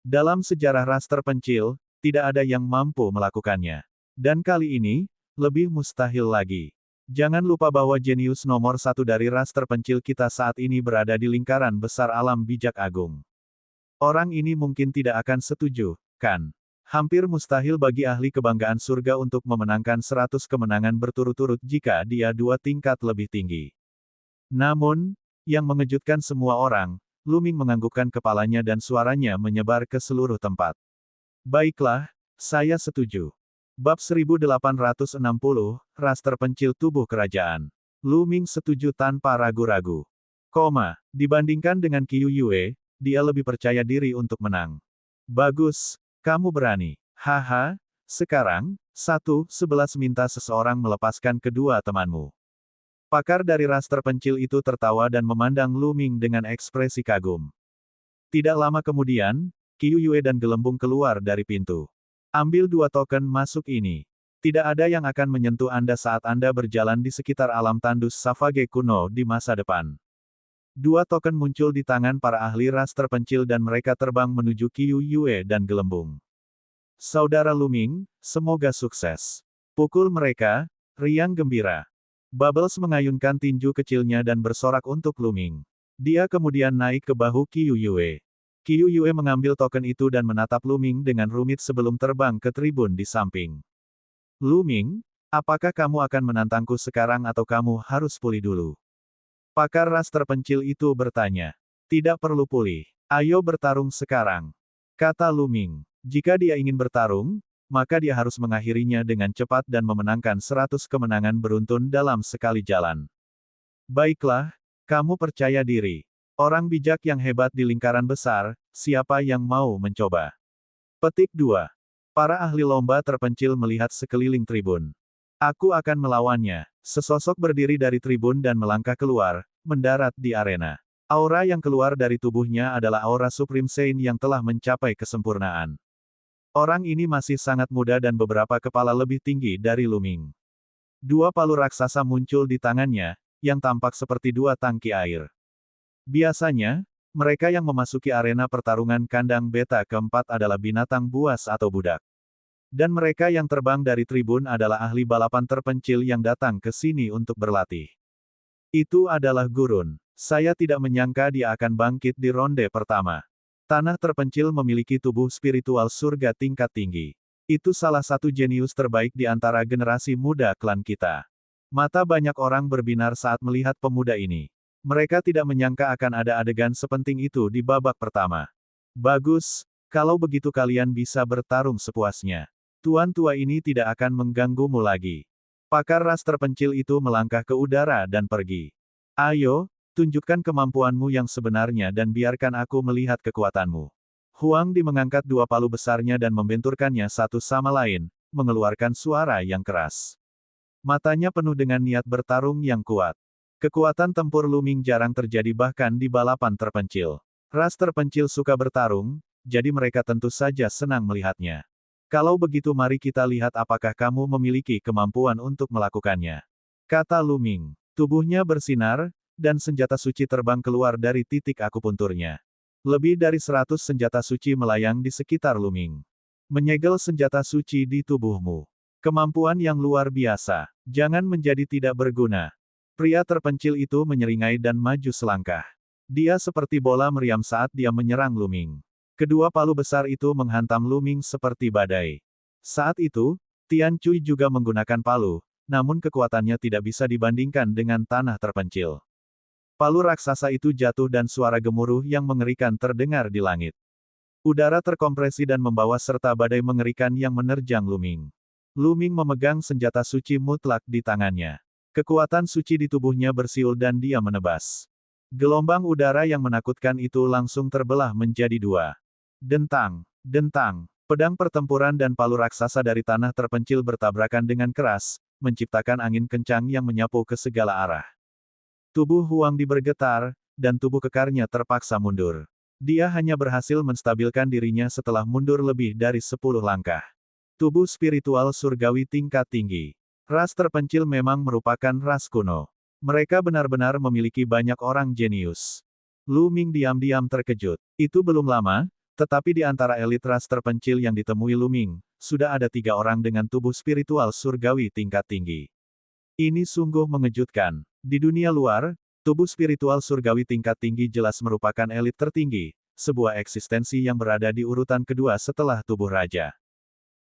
Dalam sejarah ras terpencil, tidak ada yang mampu melakukannya. Dan kali ini, lebih mustahil lagi. Jangan lupa bahwa jenius nomor 1 dari ras terpencil kita saat ini berada di lingkaran besar alam bijak agung. Orang ini mungkin tidak akan setuju, kan? Hampir mustahil bagi ahli kebanggaan surga untuk memenangkan 100 kemenangan berturut-turut jika dia 2 tingkat lebih tinggi. Namun, yang mengejutkan semua orang, Lu Ming menganggukkan kepalanya dan suaranya menyebar ke seluruh tempat. Baiklah, saya setuju. Bab 1860, Ras Terpencil Tubuh Kerajaan. Lu Ming setuju tanpa ragu-ragu. Dibandingkan dengan Qiu Yue, dia lebih percaya diri untuk menang. Bagus. Kamu berani. Haha, sekarang, 11 minta seseorang melepaskan kedua temanmu. Pakar dari ras terpencil itu tertawa dan memandang Lu Ming dengan ekspresi kagum. Tidak lama kemudian, Qiu Yue dan gelembung keluar dari pintu. Ambil 2 token masuk ini. Tidak ada yang akan menyentuh Anda saat Anda berjalan di sekitar alam tandus Savage kuno di masa depan. 2 token muncul di tangan para ahli ras terpencil dan mereka terbang menuju Qiu Yue dan gelembung. Saudara Luming, semoga sukses. Pukul mereka, riang gembira. Bubbles mengayunkan tinju kecilnya dan bersorak untuk Luming. Dia kemudian naik ke bahu Qiu Yue. Qiu Yue mengambil token itu dan menatap Luming dengan rumit sebelum terbang ke tribun di samping. Luming, apakah kamu akan menantangku sekarang atau kamu harus pulih dulu? Pakar ras terpencil itu bertanya. Tidak perlu pulih. Ayo bertarung sekarang. Kata Luming. Jika dia ingin bertarung, maka dia harus mengakhirinya dengan cepat dan memenangkan 100 kemenangan beruntun dalam sekali jalan. Baiklah, kamu percaya diri. Orang bijak yang hebat di lingkaran besar, siapa yang mau mencoba? Petik 2. Para ahli lomba terpencil melihat sekeliling tribun. Aku akan melawannya. Sesosok berdiri dari tribun dan melangkah keluar, mendarat di arena. Aura yang keluar dari tubuhnya adalah aura Supreme Saint yang telah mencapai kesempurnaan. Orang ini masih sangat muda dan beberapa kepala lebih tinggi dari Luming. 2 palu raksasa muncul di tangannya, yang tampak seperti 2 tangki air. Biasanya, mereka yang memasuki arena pertarungan kandang beta keempat adalah binatang buas atau budak. Dan mereka yang terbang dari tribun adalah ahli balapan terpencil yang datang ke sini untuk berlatih. Itu adalah Gurun. Saya tidak menyangka dia akan bangkit di ronde pertama. Tanah terpencil memiliki tubuh spiritual surga tingkat tinggi. Itu salah satu jenius terbaik di antara generasi muda klan kita. Mata banyak orang berbinar saat melihat pemuda ini. Mereka tidak menyangka akan ada adegan sepenting itu di babak pertama. Bagus, kalau begitu kalian bisa bertarung sepuasnya. Tuan tua ini tidak akan mengganggumu lagi. Pakar ras terpencil itu melangkah ke udara dan pergi. Ayo, tunjukkan kemampuanmu yang sebenarnya dan biarkan aku melihat kekuatanmu. Huang Di mengangkat 2 palu besarnya dan membenturkannya satu sama lain, mengeluarkan suara yang keras. Matanya penuh dengan niat bertarung yang kuat. Kekuatan tempur Luming jarang terjadi bahkan di balapan terpencil. Ras terpencil suka bertarung, jadi mereka tentu saja senang melihatnya. Kalau begitu mari kita lihat apakah kamu memiliki kemampuan untuk melakukannya. Kata Luming. Tubuhnya bersinar, dan senjata suci terbang keluar dari titik akupunturnya. Lebih dari 100 senjata suci melayang di sekitar Luming. Menyegel senjata suci di tubuhmu. Kemampuan yang luar biasa. Jangan menjadi tidak berguna. Pria terpencil itu menyeringai dan maju selangkah. Dia seperti bola meriam saat dia menyerang Luming. Kedua palu besar itu menghantam Luming seperti badai. Saat itu, Tian Cui juga menggunakan palu, namun kekuatannya tidak bisa dibandingkan dengan tanah terpencil. Palu raksasa itu jatuh dan suara gemuruh yang mengerikan terdengar di langit. Udara terkompresi dan membawa serta badai mengerikan yang menerjang Luming. Luming memegang senjata suci mutlak di tangannya. Kekuatan suci di tubuhnya bersiul dan dia menebas. Gelombang udara yang menakutkan itu langsung terbelah menjadi 2. Dentang, dentang, pedang pertempuran dan palu raksasa dari tanah terpencil bertabrakan dengan keras, menciptakan angin kencang yang menyapu ke segala arah. Tubuh Huang Di bergetar, dan tubuh kekarnya terpaksa mundur. Dia hanya berhasil menstabilkan dirinya setelah mundur lebih dari 10 langkah. Tubuh spiritual surgawi tingkat tinggi. Ras terpencil memang merupakan ras kuno. Mereka benar-benar memiliki banyak orang jenius. Luming diam-diam terkejut. Itu belum lama, tetapi di antara elit ras terpencil yang ditemui Luming, sudah ada 3 orang dengan tubuh spiritual surgawi tingkat tinggi. Ini sungguh mengejutkan. Di dunia luar, tubuh spiritual surgawi tingkat tinggi jelas merupakan elit tertinggi, sebuah eksistensi yang berada di urutan kedua setelah tubuh raja.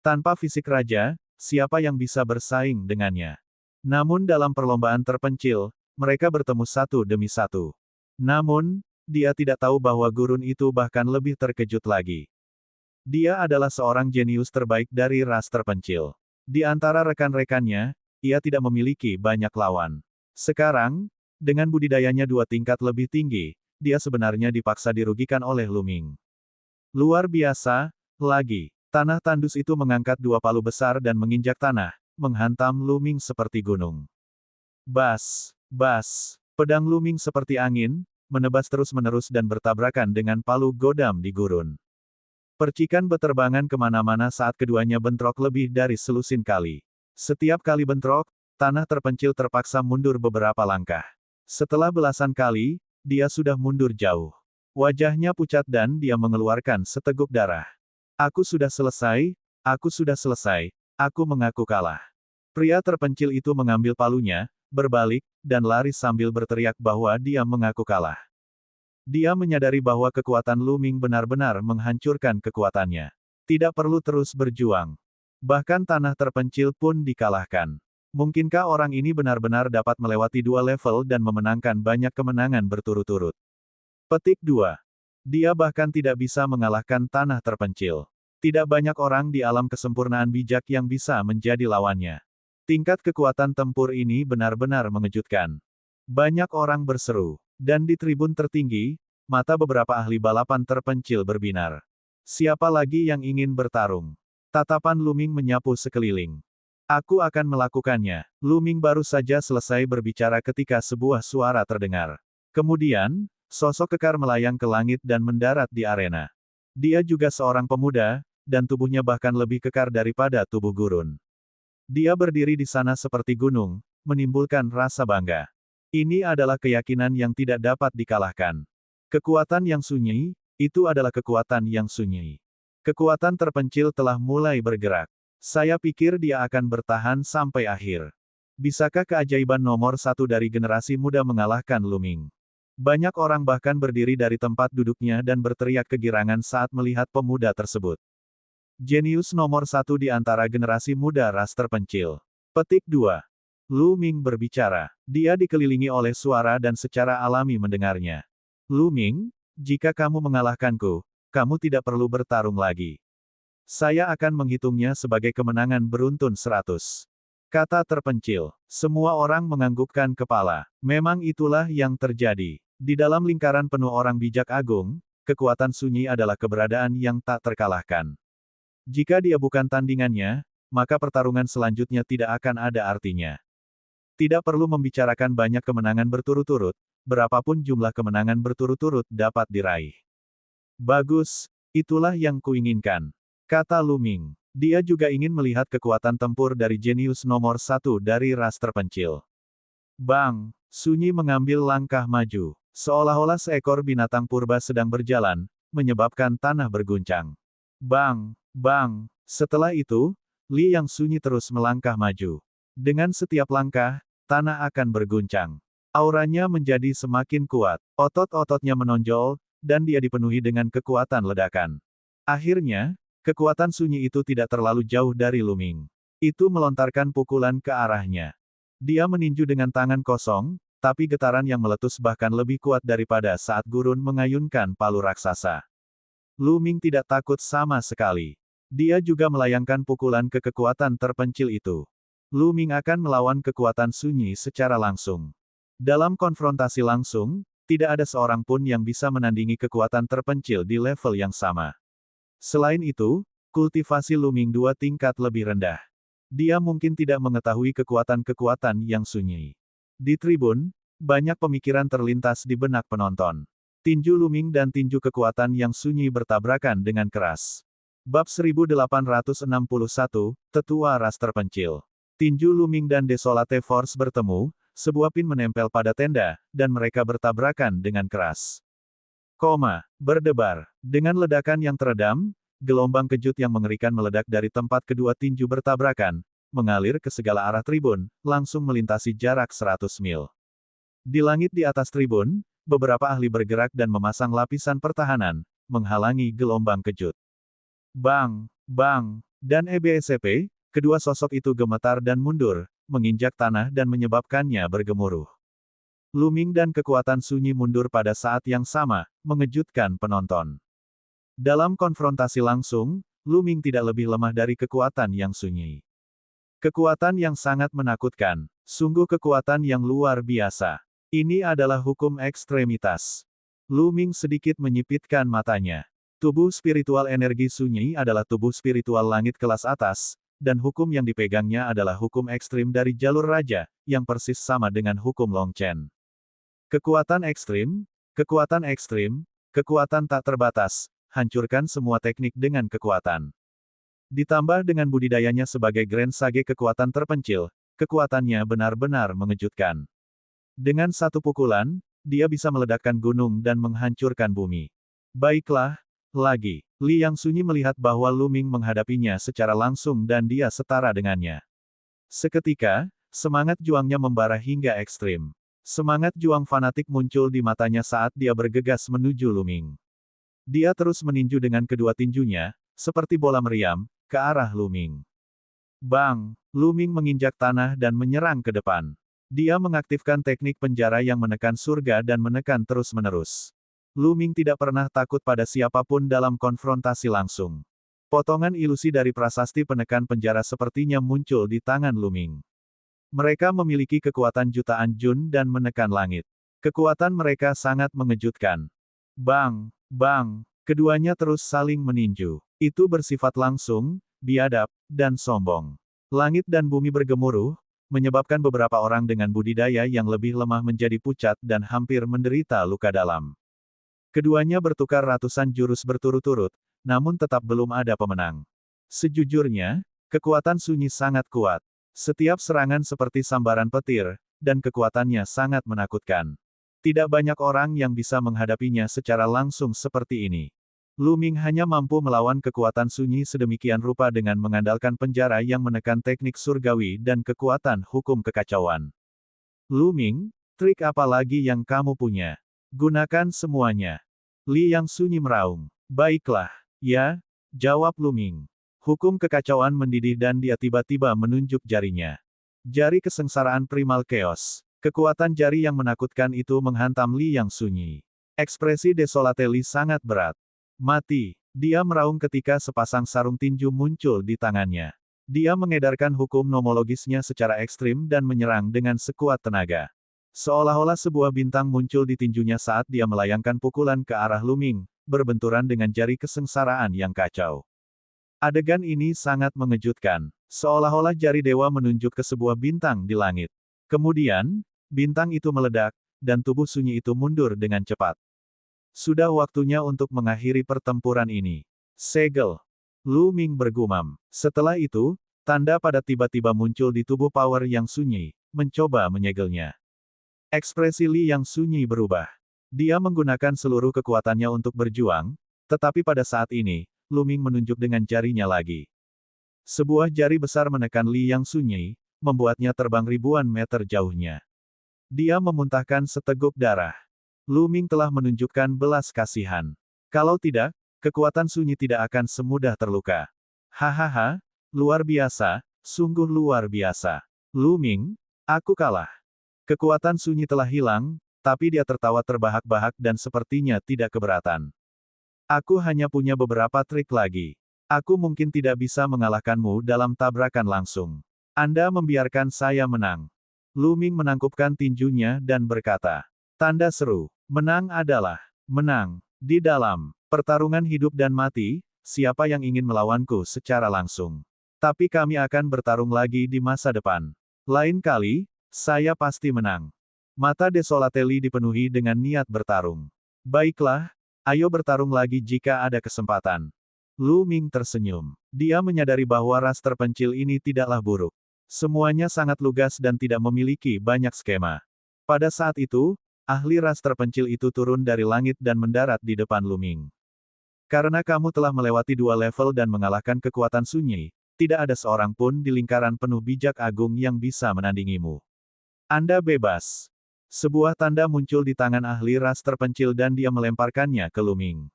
Tanpa fisik raja, siapa yang bisa bersaing dengannya? Namun dalam perlombaan terpencil, mereka bertemu satu demi satu. Namun, dia tidak tahu bahwa Gurun itu bahkan lebih terkejut lagi. Dia adalah seorang jenius terbaik dari ras terpencil. Di antara rekan-rekannya, ia tidak memiliki banyak lawan. Sekarang, dengan budidayanya 2 tingkat lebih tinggi, dia sebenarnya dipaksa dirugikan oleh Luming. Luar biasa, lagi. Tanah tandus itu mengangkat 2 palu besar dan menginjak tanah, menghantam Luming seperti gunung. Bas, bas, pedang Luming seperti angin, menebas terus-menerus dan bertabrakan dengan palu godam di Gurun. Percikan beterbangan kemana-mana saat keduanya bentrok lebih dari selusin kali. Setiap kali bentrok, tanah terpencil terpaksa mundur beberapa langkah. Setelah belasan kali, dia sudah mundur jauh. Wajahnya pucat dan dia mengeluarkan seteguk darah. Aku sudah selesai, aku mengaku kalah. Pria terpencil itu mengambil palunya, berbalik, dan lari sambil berteriak bahwa dia mengaku kalah. Dia menyadari bahwa kekuatan Lu Ming benar-benar menghancurkan kekuatannya. Tidak perlu terus berjuang. Bahkan tanah terpencil pun dikalahkan. Mungkinkah orang ini benar-benar dapat melewati 2 level dan memenangkan banyak kemenangan berturut-turut? Petik 2. Dia bahkan tidak bisa mengalahkan tanah terpencil. Tidak banyak orang di alam kesempurnaan bijak yang bisa menjadi lawannya. Tingkat kekuatan tempur ini benar-benar mengejutkan. Banyak orang berseru. Dan di tribun tertinggi, mata beberapa ahli balapan terpencil berbinar. Siapa lagi yang ingin bertarung? Tatapan Lu Ming menyapu sekeliling. Aku akan melakukannya. Lu Ming baru saja selesai berbicara ketika sebuah suara terdengar. Kemudian, sosok kekar melayang ke langit dan mendarat di arena. Dia juga seorang pemuda, dan tubuhnya bahkan lebih kekar daripada tubuh gurun. Dia berdiri di sana seperti gunung, menimbulkan rasa bangga. Ini adalah keyakinan yang tidak dapat dikalahkan. Kekuatan yang sunyi, itu adalah kekuatan yang sunyi. Kekuatan terpencil telah mulai bergerak. Saya pikir dia akan bertahan sampai akhir. Bisakah keajaiban nomor 1 dari generasi muda mengalahkan Lu Ming? Banyak orang bahkan berdiri dari tempat duduknya dan berteriak kegirangan saat melihat pemuda tersebut. Jenius nomor 1 di antara generasi muda ras terpencil. Petik 2. Lu Ming berbicara. Dia dikelilingi oleh suara dan secara alami mendengarnya. Lu Ming, jika kamu mengalahkanku, kamu tidak perlu bertarung lagi. Saya akan menghitungnya sebagai kemenangan beruntun 100. Kata terpencil. Semua orang menganggukkan kepala. Memang itulah yang terjadi. Di dalam lingkaran penuh orang bijak agung, kekuatan sunyi adalah keberadaan yang tak terkalahkan. Jika dia bukan tandingannya, maka pertarungan selanjutnya tidak akan ada artinya. Tidak perlu membicarakan banyak kemenangan berturut-turut, berapapun jumlah kemenangan berturut-turut dapat diraih. Bagus, itulah yang kuinginkan. Kata Lu Ming. Dia juga ingin melihat kekuatan tempur dari jenius nomor 1 dari ras terpencil. Bang! Sunyi mengambil langkah maju. Seolah-olah seekor binatang purba sedang berjalan, menyebabkan tanah berguncang. Bang! Bang! Setelah itu, Li Yang Sunyi terus melangkah maju. Dengan setiap langkah, tanah akan berguncang. Auranya menjadi semakin kuat. Otot-ototnya menonjol, dan dia dipenuhi dengan kekuatan ledakan. Akhirnya, kekuatan sunyi itu tidak terlalu jauh dari Lu Ming. Itu melontarkan pukulan ke arahnya. Dia meninju dengan tangan kosong, tapi getaran yang meletus bahkan lebih kuat daripada saat gurun mengayunkan palu raksasa. Lu Ming tidak takut sama sekali. Dia juga melayangkan pukulan ke kekuatan terpencil itu. Lu Ming akan melawan kekuatan sunyi secara langsung. Dalam konfrontasi langsung, tidak ada seorang pun yang bisa menandingi kekuatan terpencil di level yang sama. Selain itu, kultivasi Lu Ming 2 tingkat lebih rendah. Dia mungkin tidak mengetahui kekuatan-kekuatan yang sunyi. Di tribun, banyak pemikiran terlintas di benak penonton. Tinju Lu Ming dan tinju kekuatan yang sunyi bertabrakan dengan keras. Bab 1861, Tetua Ras Terpencil. Tinju Lu Ming dan Desolate Force bertemu, sebuah pin menempel pada tenda, dan mereka bertabrakan dengan keras. Berdebar. Dengan ledakan yang teredam, gelombang kejut yang mengerikan meledak dari tempat kedua tinju bertabrakan, mengalir ke segala arah tribun, langsung melintasi jarak 100 mil. Di langit di atas tribun, beberapa ahli bergerak dan memasang lapisan pertahanan, menghalangi gelombang kejut. Bang! Bang! Dan EBSCP, kedua sosok itu gemetar dan mundur, menginjak tanah dan menyebabkannya bergemuruh. Lu Ming dan kekuatan sunyi mundur pada saat yang sama, mengejutkan penonton. Dalam konfrontasi langsung, Lu Ming tidak lebih lemah dari kekuatan yang sunyi. Kekuatan yang sangat menakutkan, sungguh kekuatan yang luar biasa. Ini adalah hukum ekstremitas. Lu Ming sedikit menyipitkan matanya. Tubuh spiritual energi sunyi adalah tubuh spiritual langit kelas atas, dan hukum yang dipegangnya adalah hukum ekstrim dari jalur raja, yang persis sama dengan hukum Long Chen. Kekuatan ekstrim, kekuatan tak terbatas, hancurkan semua teknik dengan kekuatan. Ditambah dengan budidayanya sebagai Grand Sage kekuatan terpencil, kekuatannya benar-benar mengejutkan. Dengan satu pukulan, dia bisa meledakkan gunung dan menghancurkan bumi. Baiklah, lagi. Li Yang Sunyi melihat bahwa Lu Ming menghadapinya secara langsung dan dia setara dengannya. Seketika, semangat juangnya membara hingga ekstrim. Semangat juang fanatik muncul di matanya saat dia bergegas menuju Lu Ming. Dia terus meninju dengan kedua tinjunya, seperti bola meriam, ke arah Lu Ming. Bang! Lu Ming menginjak tanah dan menyerang ke depan. Dia mengaktifkan teknik penjara yang menekan surga dan menekan terus-menerus. Lu Ming tidak pernah takut pada siapapun dalam konfrontasi langsung. Potongan ilusi dari prasasti penekan penjara sepertinya muncul di tangan Lu Ming. Mereka memiliki kekuatan jutaan jun dan menekan langit. Kekuatan mereka sangat mengejutkan. Bang! Bang! Keduanya terus saling meninju. Itu bersifat langsung, biadab, dan sombong. Langit dan bumi bergemuruh, menyebabkan beberapa orang dengan budidaya yang lebih lemah menjadi pucat dan hampir menderita luka dalam. Keduanya bertukar ratusan jurus berturut-turut, namun tetap belum ada pemenang. Sejujurnya, kekuatan Sunyi sangat kuat. Setiap serangan seperti sambaran petir, dan kekuatannya sangat menakutkan. Tidak banyak orang yang bisa menghadapinya secara langsung seperti ini. Lu Ming hanya mampu melawan kekuatan Sunyi sedemikian rupa dengan mengandalkan penjara yang menekan teknik surgawi dan kekuatan hukum kekacauan. Lu Ming, trik apa lagi yang kamu punya? Gunakan semuanya. Li Yang Sunyi meraung. Baiklah, ya, jawab Lu Ming. Hukum kekacauan mendidih dan dia tiba-tiba menunjuk jarinya. Jari kesengsaraan primal chaos. Kekuatan jari yang menakutkan itu menghantam Li Yang Sunyi. Ekspresi desolate Li sangat berat. Mati. Dia meraung ketika sepasang sarung tinju muncul di tangannya. Dia mengedarkan hukum nomologisnya secara ekstrim dan menyerang dengan sekuat tenaga. Seolah-olah sebuah bintang muncul di tinjunya saat dia melayangkan pukulan ke arah Lu Ming, berbenturan dengan jari kesengsaraan yang kacau. Adegan ini sangat mengejutkan. Seolah-olah jari dewa menunjuk ke sebuah bintang di langit. Kemudian, bintang itu meledak, dan tubuh Sunyi itu mundur dengan cepat. Sudah waktunya untuk mengakhiri pertempuran ini. Segel. Lu Ming bergumam. Setelah itu, tanda pada tiba-tiba muncul di tubuh Power Yang Sunyi, mencoba menyegelnya. Ekspresi Li Yang Sunyi berubah. Dia menggunakan seluruh kekuatannya untuk berjuang, tetapi pada saat ini, Lu Ming menunjuk dengan jarinya lagi. Sebuah jari besar menekan Li Yang Sunyi, membuatnya terbang ribuan meter jauhnya. Dia memuntahkan seteguk darah. Lu Ming telah menunjukkan belas kasihan. Kalau tidak, kekuatan Sunyi tidak akan semudah terluka. Hahaha, luar biasa, sungguh luar biasa. Lu Ming, aku kalah. Kekuatan Sunyi telah hilang, tapi dia tertawa terbahak-bahak dan sepertinya tidak keberatan. Aku hanya punya beberapa trik lagi. Aku mungkin tidak bisa mengalahkanmu dalam tabrakan langsung. Anda membiarkan saya menang. Lu Ming menangkupkan tinjunya dan berkata. Tanda seru. Menang adalah menang. Di dalam pertarungan hidup dan mati, siapa yang ingin melawanku secara langsung? Tapi kami akan bertarung lagi di masa depan. Lain kali, saya pasti menang. Mata Desolateli dipenuhi dengan niat bertarung. Baiklah, ayo bertarung lagi jika ada kesempatan. Lu Ming tersenyum. Dia menyadari bahwa ras terpencil ini tidaklah buruk. Semuanya sangat lugas dan tidak memiliki banyak skema. Pada saat itu, ahli ras terpencil itu turun dari langit dan mendarat di depan Lu Ming. Karena kamu telah melewati 2 level dan mengalahkan kekuatan Sunyi, tidak ada seorang pun di lingkaran penuh bijak agung yang bisa menandingimu. Anda bebas. Sebuah tanda muncul di tangan ahli ras terpencil dan dia melemparkannya ke Lu Ming.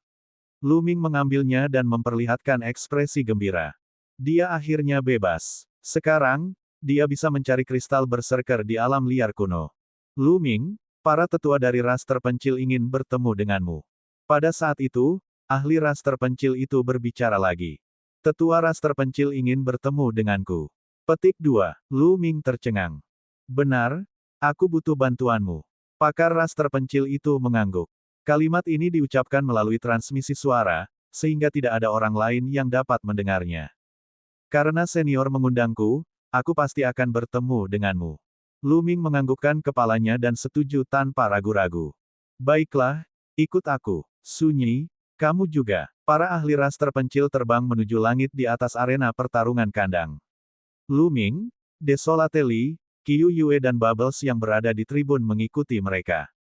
Lu Ming mengambilnya dan memperlihatkan ekspresi gembira. Dia akhirnya bebas. Sekarang, dia bisa mencari kristal berserker di alam liar kuno. Lu Ming, para tetua dari ras terpencil ingin bertemu denganmu. Pada saat itu, ahli ras terpencil itu berbicara lagi. Tetua ras terpencil ingin bertemu denganku. Petik 2. Lu Ming tercengang. Benar, aku butuh bantuanmu. Pakar ras terpencil itu mengangguk. Kalimat ini diucapkan melalui transmisi suara, sehingga tidak ada orang lain yang dapat mendengarnya. Karena senior mengundangku, aku pasti akan bertemu denganmu. Lu Ming menganggukkan kepalanya dan setuju tanpa ragu-ragu. Baiklah, ikut aku. Sunyi, Kamu juga. Para ahli ras terpencil terbang menuju langit di atas arena pertarungan kandang. Lu Ming, Desolate Lee, Qiu Yue dan Bubbles yang berada di tribun mengikuti mereka.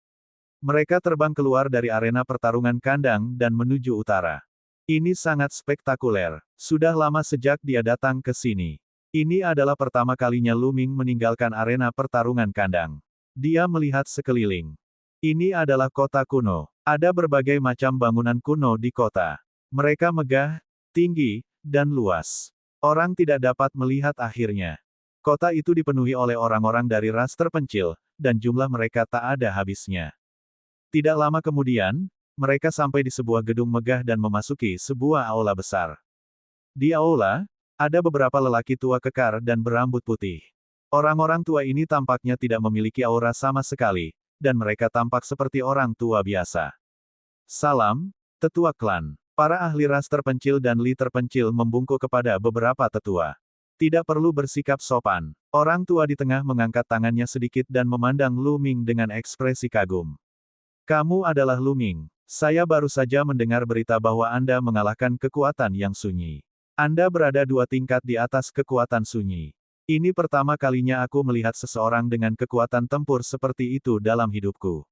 Mereka terbang keluar dari arena pertarungan kandang dan menuju utara. Ini sangat spektakuler. Sudah lama sejak dia datang ke sini. Ini adalah pertama kalinya Lu Ming meninggalkan arena pertarungan kandang. Dia melihat sekeliling. Ini adalah kota kuno. Ada berbagai macam bangunan kuno di kota. Mereka megah, tinggi, dan luas. Orang tidak dapat melihat akhirnya. Kota itu dipenuhi oleh orang-orang dari ras terpencil, dan jumlah mereka tak ada habisnya. Tidak lama kemudian, mereka sampai di sebuah gedung megah dan memasuki sebuah aula besar. Di aula, ada beberapa lelaki tua kekar dan berambut putih. Orang-orang tua ini tampaknya tidak memiliki aura sama sekali, dan mereka tampak seperti orang tua biasa. Salam, tetua klan. Para ahli ras terpencil dan Li terpencil membungkuk kepada beberapa tetua. Tidak perlu bersikap sopan. Orang tua di tengah mengangkat tangannya sedikit dan memandang Lu Ming dengan ekspresi kagum. Kamu adalah Lu Ming. Saya baru saja mendengar berita bahwa Anda mengalahkan kekuatan yang sunyi. Anda berada 2 tingkat di atas kekuatan sunyi. Ini pertama kalinya aku melihat seseorang dengan kekuatan tempur seperti itu dalam hidupku.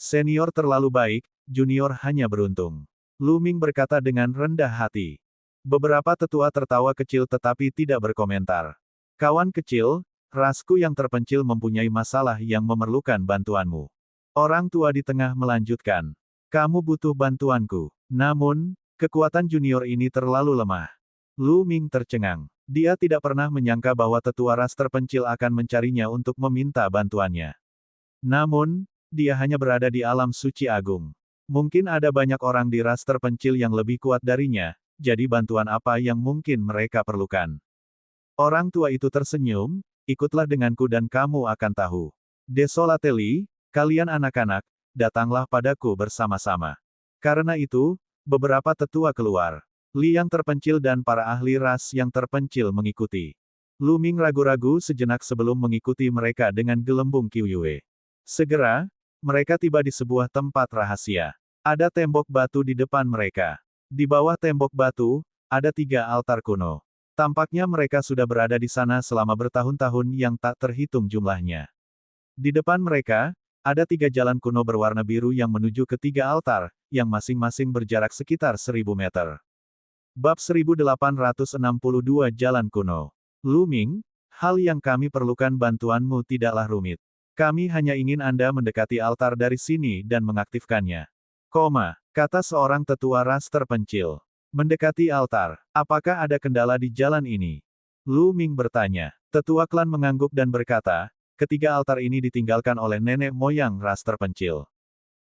Senior terlalu baik, junior hanya beruntung. Lu Ming berkata dengan rendah hati. Beberapa tetua tertawa kecil tetapi tidak berkomentar. Kawan kecil, rasku yang terpencil mempunyai masalah yang memerlukan bantuanmu. Orang tua di tengah melanjutkan. Kamu butuh bantuanku. Namun, kekuatan junior ini terlalu lemah. Lu Ming tercengang. Dia tidak pernah menyangka bahwa tetua ras terpencil akan mencarinya untuk meminta bantuannya. Namun, dia hanya berada di alam suci agung. Mungkin ada banyak orang di ras terpencil yang lebih kuat darinya, jadi bantuan apa yang mungkin mereka perlukan. Orang tua itu tersenyum, ikutlah denganku dan kamu akan tahu. Desolate Lee, kalian anak-anak, datanglah padaku bersama-sama. Karena itu, beberapa tetua keluar. Li yang terpencil dan para ahli ras yang terpencil mengikuti. Lu Ming ragu-ragu sejenak sebelum mengikuti mereka dengan gelembung Qiu Yue. Segera, mereka tiba di sebuah tempat rahasia. Ada tembok batu di depan mereka. Di bawah tembok batu, ada 3 altar kuno. Tampaknya mereka sudah berada di sana selama bertahun-tahun yang tak terhitung jumlahnya. Di depan mereka, ada 3 jalan kuno berwarna biru yang menuju ke 3 altar, yang masing-masing berjarak sekitar 1000 meter. Bab 1862 Jalan Kuno. Lu Ming, hal yang kami perlukan bantuanmu tidaklah rumit. Kami hanya ingin Anda mendekati altar dari sini dan mengaktifkannya. Kata seorang tetua ras terpencil. Mendekati altar, apakah ada kendala di jalan ini? Lu Ming bertanya. Tetua klan mengangguk dan berkata, ketiga altar ini ditinggalkan oleh nenek moyang ras terpencil.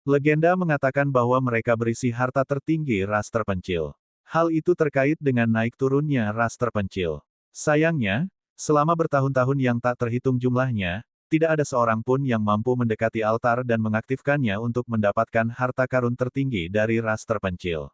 Legenda mengatakan bahwa mereka berisi harta tertinggi ras terpencil. Hal itu terkait dengan naik turunnya ras terpencil. Sayangnya, selama bertahun-tahun yang tak terhitung jumlahnya, tidak ada seorang pun yang mampu mendekati altar dan mengaktifkannya untuk mendapatkan harta karun tertinggi dari ras terpencil.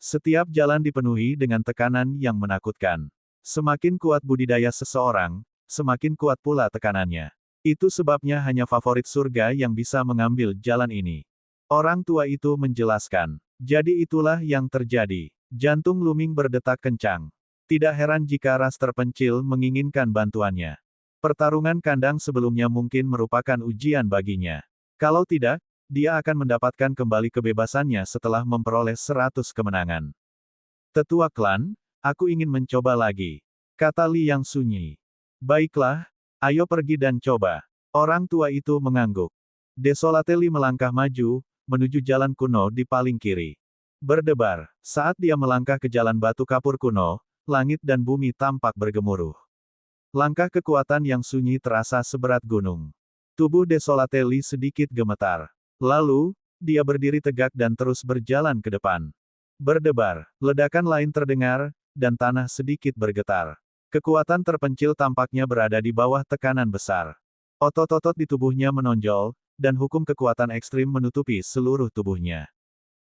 Setiap jalan dipenuhi dengan tekanan yang menakutkan. Semakin kuat budidaya seseorang, semakin kuat pula tekanannya. Itu sebabnya hanya favorit surga yang bisa mengambil jalan ini. Orang tua itu menjelaskan. Jadi itulah yang terjadi. Jantung Lu Ming berdetak kencang. Tidak heran jika ras terpencil menginginkan bantuannya. Pertarungan kandang sebelumnya mungkin merupakan ujian baginya. Kalau tidak, dia akan mendapatkan kembali kebebasannya setelah memperoleh 100 kemenangan. Tetua klan, aku ingin mencoba lagi. Kata Li yang sunyi. Baiklah, ayo pergi dan coba. Orang tua itu mengangguk. Desolate Li melangkah maju, menuju jalan kuno di paling kiri. Berdebar, saat dia melangkah ke jalan batu kapur kuno, langit dan bumi tampak bergemuruh. Langkah kekuatan yang sunyi terasa seberat gunung. Tubuh Desolate Li sedikit gemetar. Lalu, dia berdiri tegak dan terus berjalan ke depan. Berdebar, ledakan lain terdengar, dan tanah sedikit bergetar. Kekuatan terpencil tampaknya berada di bawah tekanan besar. Otot-otot di tubuhnya menonjol, dan hukum kekuatan ekstrim menutupi seluruh tubuhnya.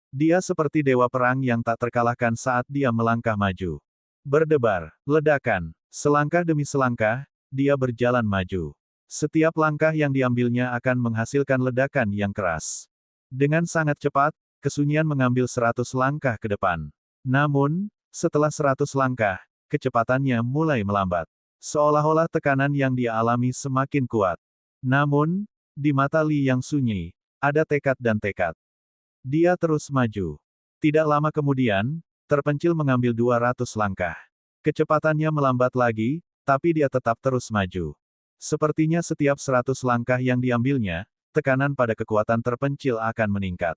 Dia seperti dewa perang yang tak terkalahkan saat dia melangkah maju. Berdebar, ledakan, selangkah demi selangkah, dia berjalan maju. Setiap langkah yang diambilnya akan menghasilkan ledakan yang keras. Dengan sangat cepat, kesunyian mengambil 100 langkah ke depan. Namun, setelah 100 langkah, kecepatannya mulai melambat. Seolah-olah tekanan yang dia alami semakin kuat. Namun, di mata Li yang sunyi, ada tekad dan tekad. Dia terus maju. Tidak lama kemudian, terpencil mengambil 200 langkah. Kecepatannya melambat lagi, tapi dia tetap terus maju. Sepertinya setiap 100 langkah yang diambilnya, tekanan pada kekuatan terpencil akan meningkat.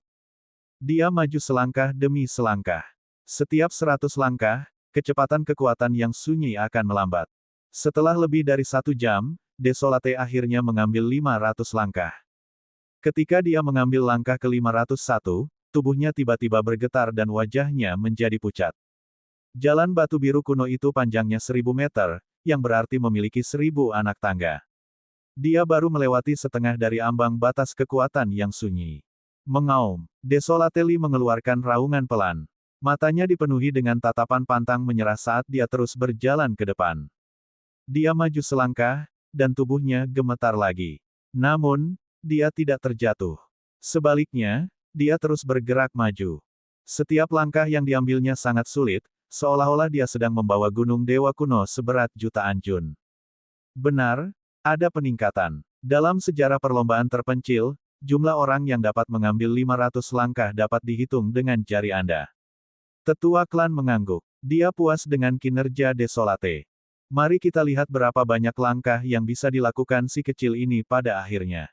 Dia maju selangkah demi selangkah. Setiap 100 langkah, kecepatan kekuatan yang sunyi akan melambat. Setelah lebih dari 1 jam, Desolate akhirnya mengambil 500 langkah. Ketika dia mengambil langkah ke 501, tubuhnya tiba-tiba bergetar dan wajahnya menjadi pucat. Jalan batu biru kuno itu panjangnya 1000 meter, yang berarti memiliki 1000 anak tangga. Dia baru melewati setengah dari ambang batas kekuatan yang sunyi. Mengaum, Desolate Li mengeluarkan raungan pelan. Matanya dipenuhi dengan tatapan pantang menyerah saat dia terus berjalan ke depan. Dia maju selangkah, dan tubuhnya gemetar lagi. Namun, dia tidak terjatuh. Sebaliknya, dia terus bergerak maju. Setiap langkah yang diambilnya sangat sulit, seolah-olah dia sedang membawa gunung dewa kuno seberat jutaan jun. Benar, ada peningkatan. Dalam sejarah perlombaan terpencil, jumlah orang yang dapat mengambil 500 langkah dapat dihitung dengan jari Anda. Tetua klan mengangguk. Dia puas dengan kinerja Desolate. Mari kita lihat berapa banyak langkah yang bisa dilakukan si kecil ini pada akhirnya.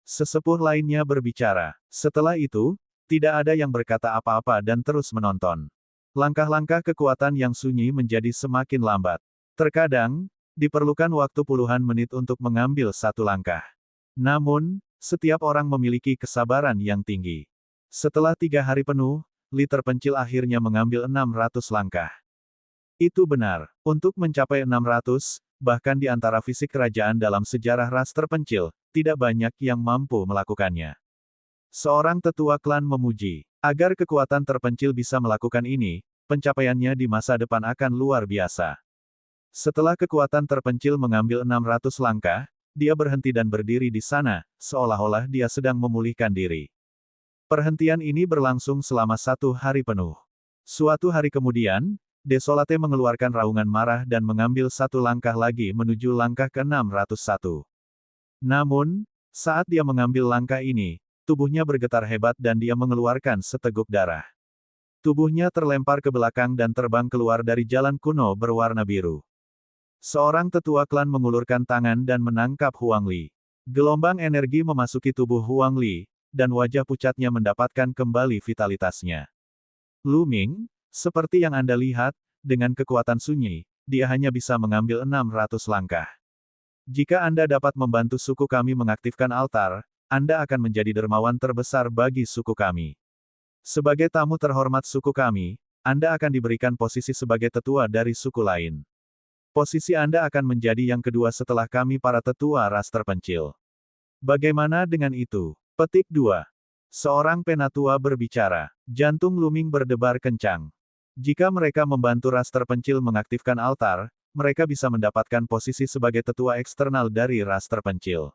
Sesepuh lainnya berbicara. Setelah itu, tidak ada yang berkata apa-apa dan terus menonton. Langkah-langkah kekuatan yang sunyi menjadi semakin lambat. Terkadang, diperlukan waktu puluhan menit untuk mengambil satu langkah. Namun, setiap orang memiliki kesabaran yang tinggi. Setelah 3 hari penuh, Li terpencil akhirnya mengambil 600 langkah. Itu benar. Untuk mencapai 600, bahkan di antara fisik kerajaan dalam sejarah ras terpencil, tidak banyak yang mampu melakukannya. Seorang tetua klan memuji. Agar kekuatan terpencil bisa melakukan ini, pencapaiannya di masa depan akan luar biasa. Setelah kekuatan terpencil mengambil 600 langkah, dia berhenti dan berdiri di sana, seolah-olah dia sedang memulihkan diri. Perhentian ini berlangsung selama 1 hari penuh. Suatu hari kemudian, Desolate mengeluarkan raungan marah dan mengambil 1 langkah lagi menuju langkah ke-601. Namun, saat dia mengambil langkah ini, tubuhnya bergetar hebat dan dia mengeluarkan seteguk darah. Tubuhnya terlempar ke belakang dan terbang keluar dari jalan kuno berwarna biru. Seorang tetua klan mengulurkan tangan dan menangkap Huang Li. Gelombang energi memasuki tubuh Huang Li, dan wajah pucatnya mendapatkan kembali vitalitasnya. Lu Ming, seperti yang Anda lihat, dengan kekuatan sunyi, dia hanya bisa mengambil 600 langkah. Jika Anda dapat membantu suku kami mengaktifkan altar, Anda akan menjadi dermawan terbesar bagi suku kami. Sebagai tamu terhormat suku kami, Anda akan diberikan posisi sebagai tetua dari suku lain. Posisi Anda akan menjadi yang kedua setelah kami para tetua ras terpencil. Bagaimana dengan itu? Petik 2. Seorang penatua berbicara. Jantung Lu Ming berdebar kencang. Jika mereka membantu ras terpencil mengaktifkan altar, mereka bisa mendapatkan posisi sebagai tetua eksternal dari ras terpencil.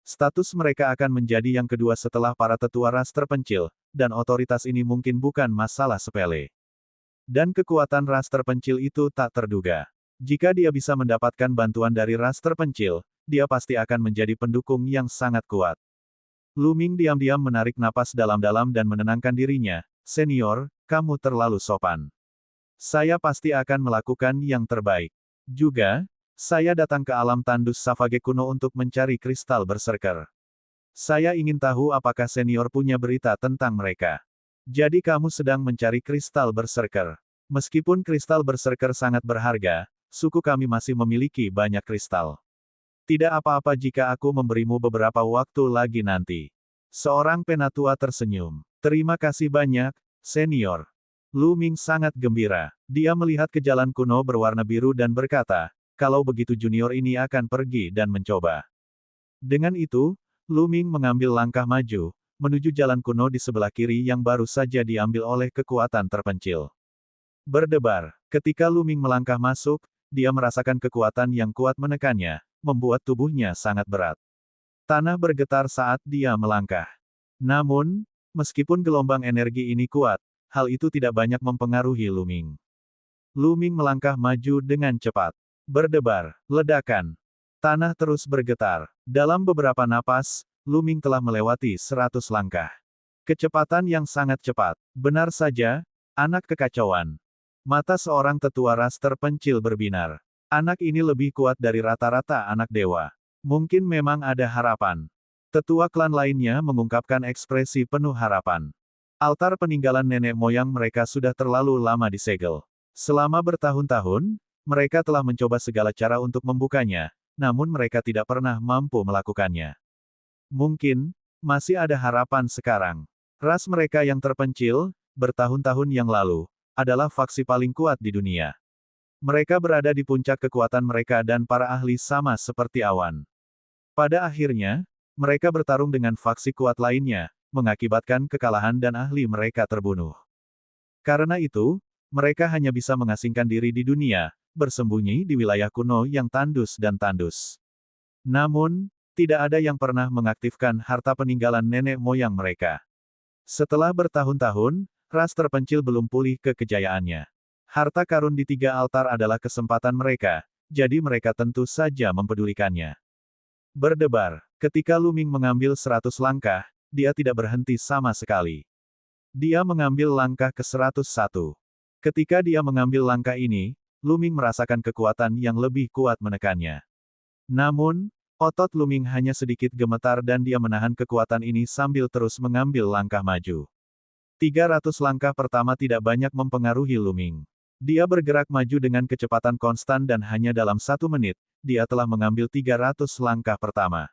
Status mereka akan menjadi yang kedua setelah para tetua ras terpencil, dan otoritas ini mungkin bukan masalah sepele. Dan kekuatan ras terpencil itu tak terduga. Jika dia bisa mendapatkan bantuan dari ras terpencil, dia pasti akan menjadi pendukung yang sangat kuat. Lu Ming diam-diam menarik napas dalam-dalam dan menenangkan dirinya. Senior, kamu terlalu sopan. Saya pasti akan melakukan yang terbaik. Juga, saya datang ke alam tandus Savage kuno untuk mencari kristal berserker. Saya ingin tahu apakah senior punya berita tentang mereka. Jadi kamu sedang mencari kristal berserker. Meskipun kristal berserker sangat berharga, suku kami masih memiliki banyak kristal. Tidak apa-apa jika aku memberimu beberapa waktu lagi nanti. Seorang penatua tersenyum. Terima kasih banyak, senior. Lu Ming sangat gembira. Dia melihat ke jalan kuno berwarna biru dan berkata, kalau begitu junior ini akan pergi dan mencoba. Dengan itu, Lu Ming mengambil langkah maju, menuju jalan kuno di sebelah kiri yang baru saja diambil oleh kekuatan terpencil. Berdebar. Ketika Lu Ming melangkah masuk, dia merasakan kekuatan yang kuat menekannya, membuat tubuhnya sangat berat. Tanah bergetar saat dia melangkah. Namun, Meskipun gelombang energi ini kuat, hal itu tidak banyak mempengaruhi Luming. Luming melangkah maju dengan cepat. Berdebar, ledakan. Tanah terus bergetar. Dalam beberapa napas, Luming telah melewati 100 langkah. Kecepatan yang sangat cepat. Benar saja, anak kekacauan. Mata seorang tetua ras terpencil berbinar. Anak ini lebih kuat dari rata-rata anak dewa. Mungkin memang ada harapan. Tetua klan lainnya mengungkapkan ekspresi penuh harapan. Altar peninggalan nenek moyang mereka sudah terlalu lama disegel. Selama bertahun-tahun, mereka telah mencoba segala cara untuk membukanya, namun mereka tidak pernah mampu melakukannya. Mungkin, masih ada harapan sekarang. Ras mereka yang terpencil, bertahun-tahun yang lalu, adalah faksi paling kuat di dunia. Mereka berada di puncak kekuatan mereka dan para ahli sama seperti awan. Pada akhirnya, mereka bertarung dengan faksi kuat lainnya, mengakibatkan kekalahan dan ahli mereka terbunuh. Karena itu, mereka hanya bisa mengasingkan diri di dunia, bersembunyi di wilayah kuno yang tandus dan tandus. Namun, tidak ada yang pernah mengaktifkan harta peninggalan nenek moyang mereka. Setelah bertahun-tahun, ras terpencil belum pulih ke kejayaannya. Harta karun di 3 altar adalah kesempatan mereka, jadi mereka tentu saja mempedulikannya. Berdebar. Ketika Luming mengambil 100 langkah, dia tidak berhenti sama sekali. Dia mengambil langkah ke-101. Ketika dia mengambil langkah ini, Luming merasakan kekuatan yang lebih kuat menekannya. Namun, otot Luming hanya sedikit gemetar dan dia menahan kekuatan ini sambil terus mengambil langkah maju. 300 langkah pertama tidak banyak mempengaruhi Luming. Dia bergerak maju dengan kecepatan konstan dan hanya dalam 1 menit, dia telah mengambil 300 langkah pertama.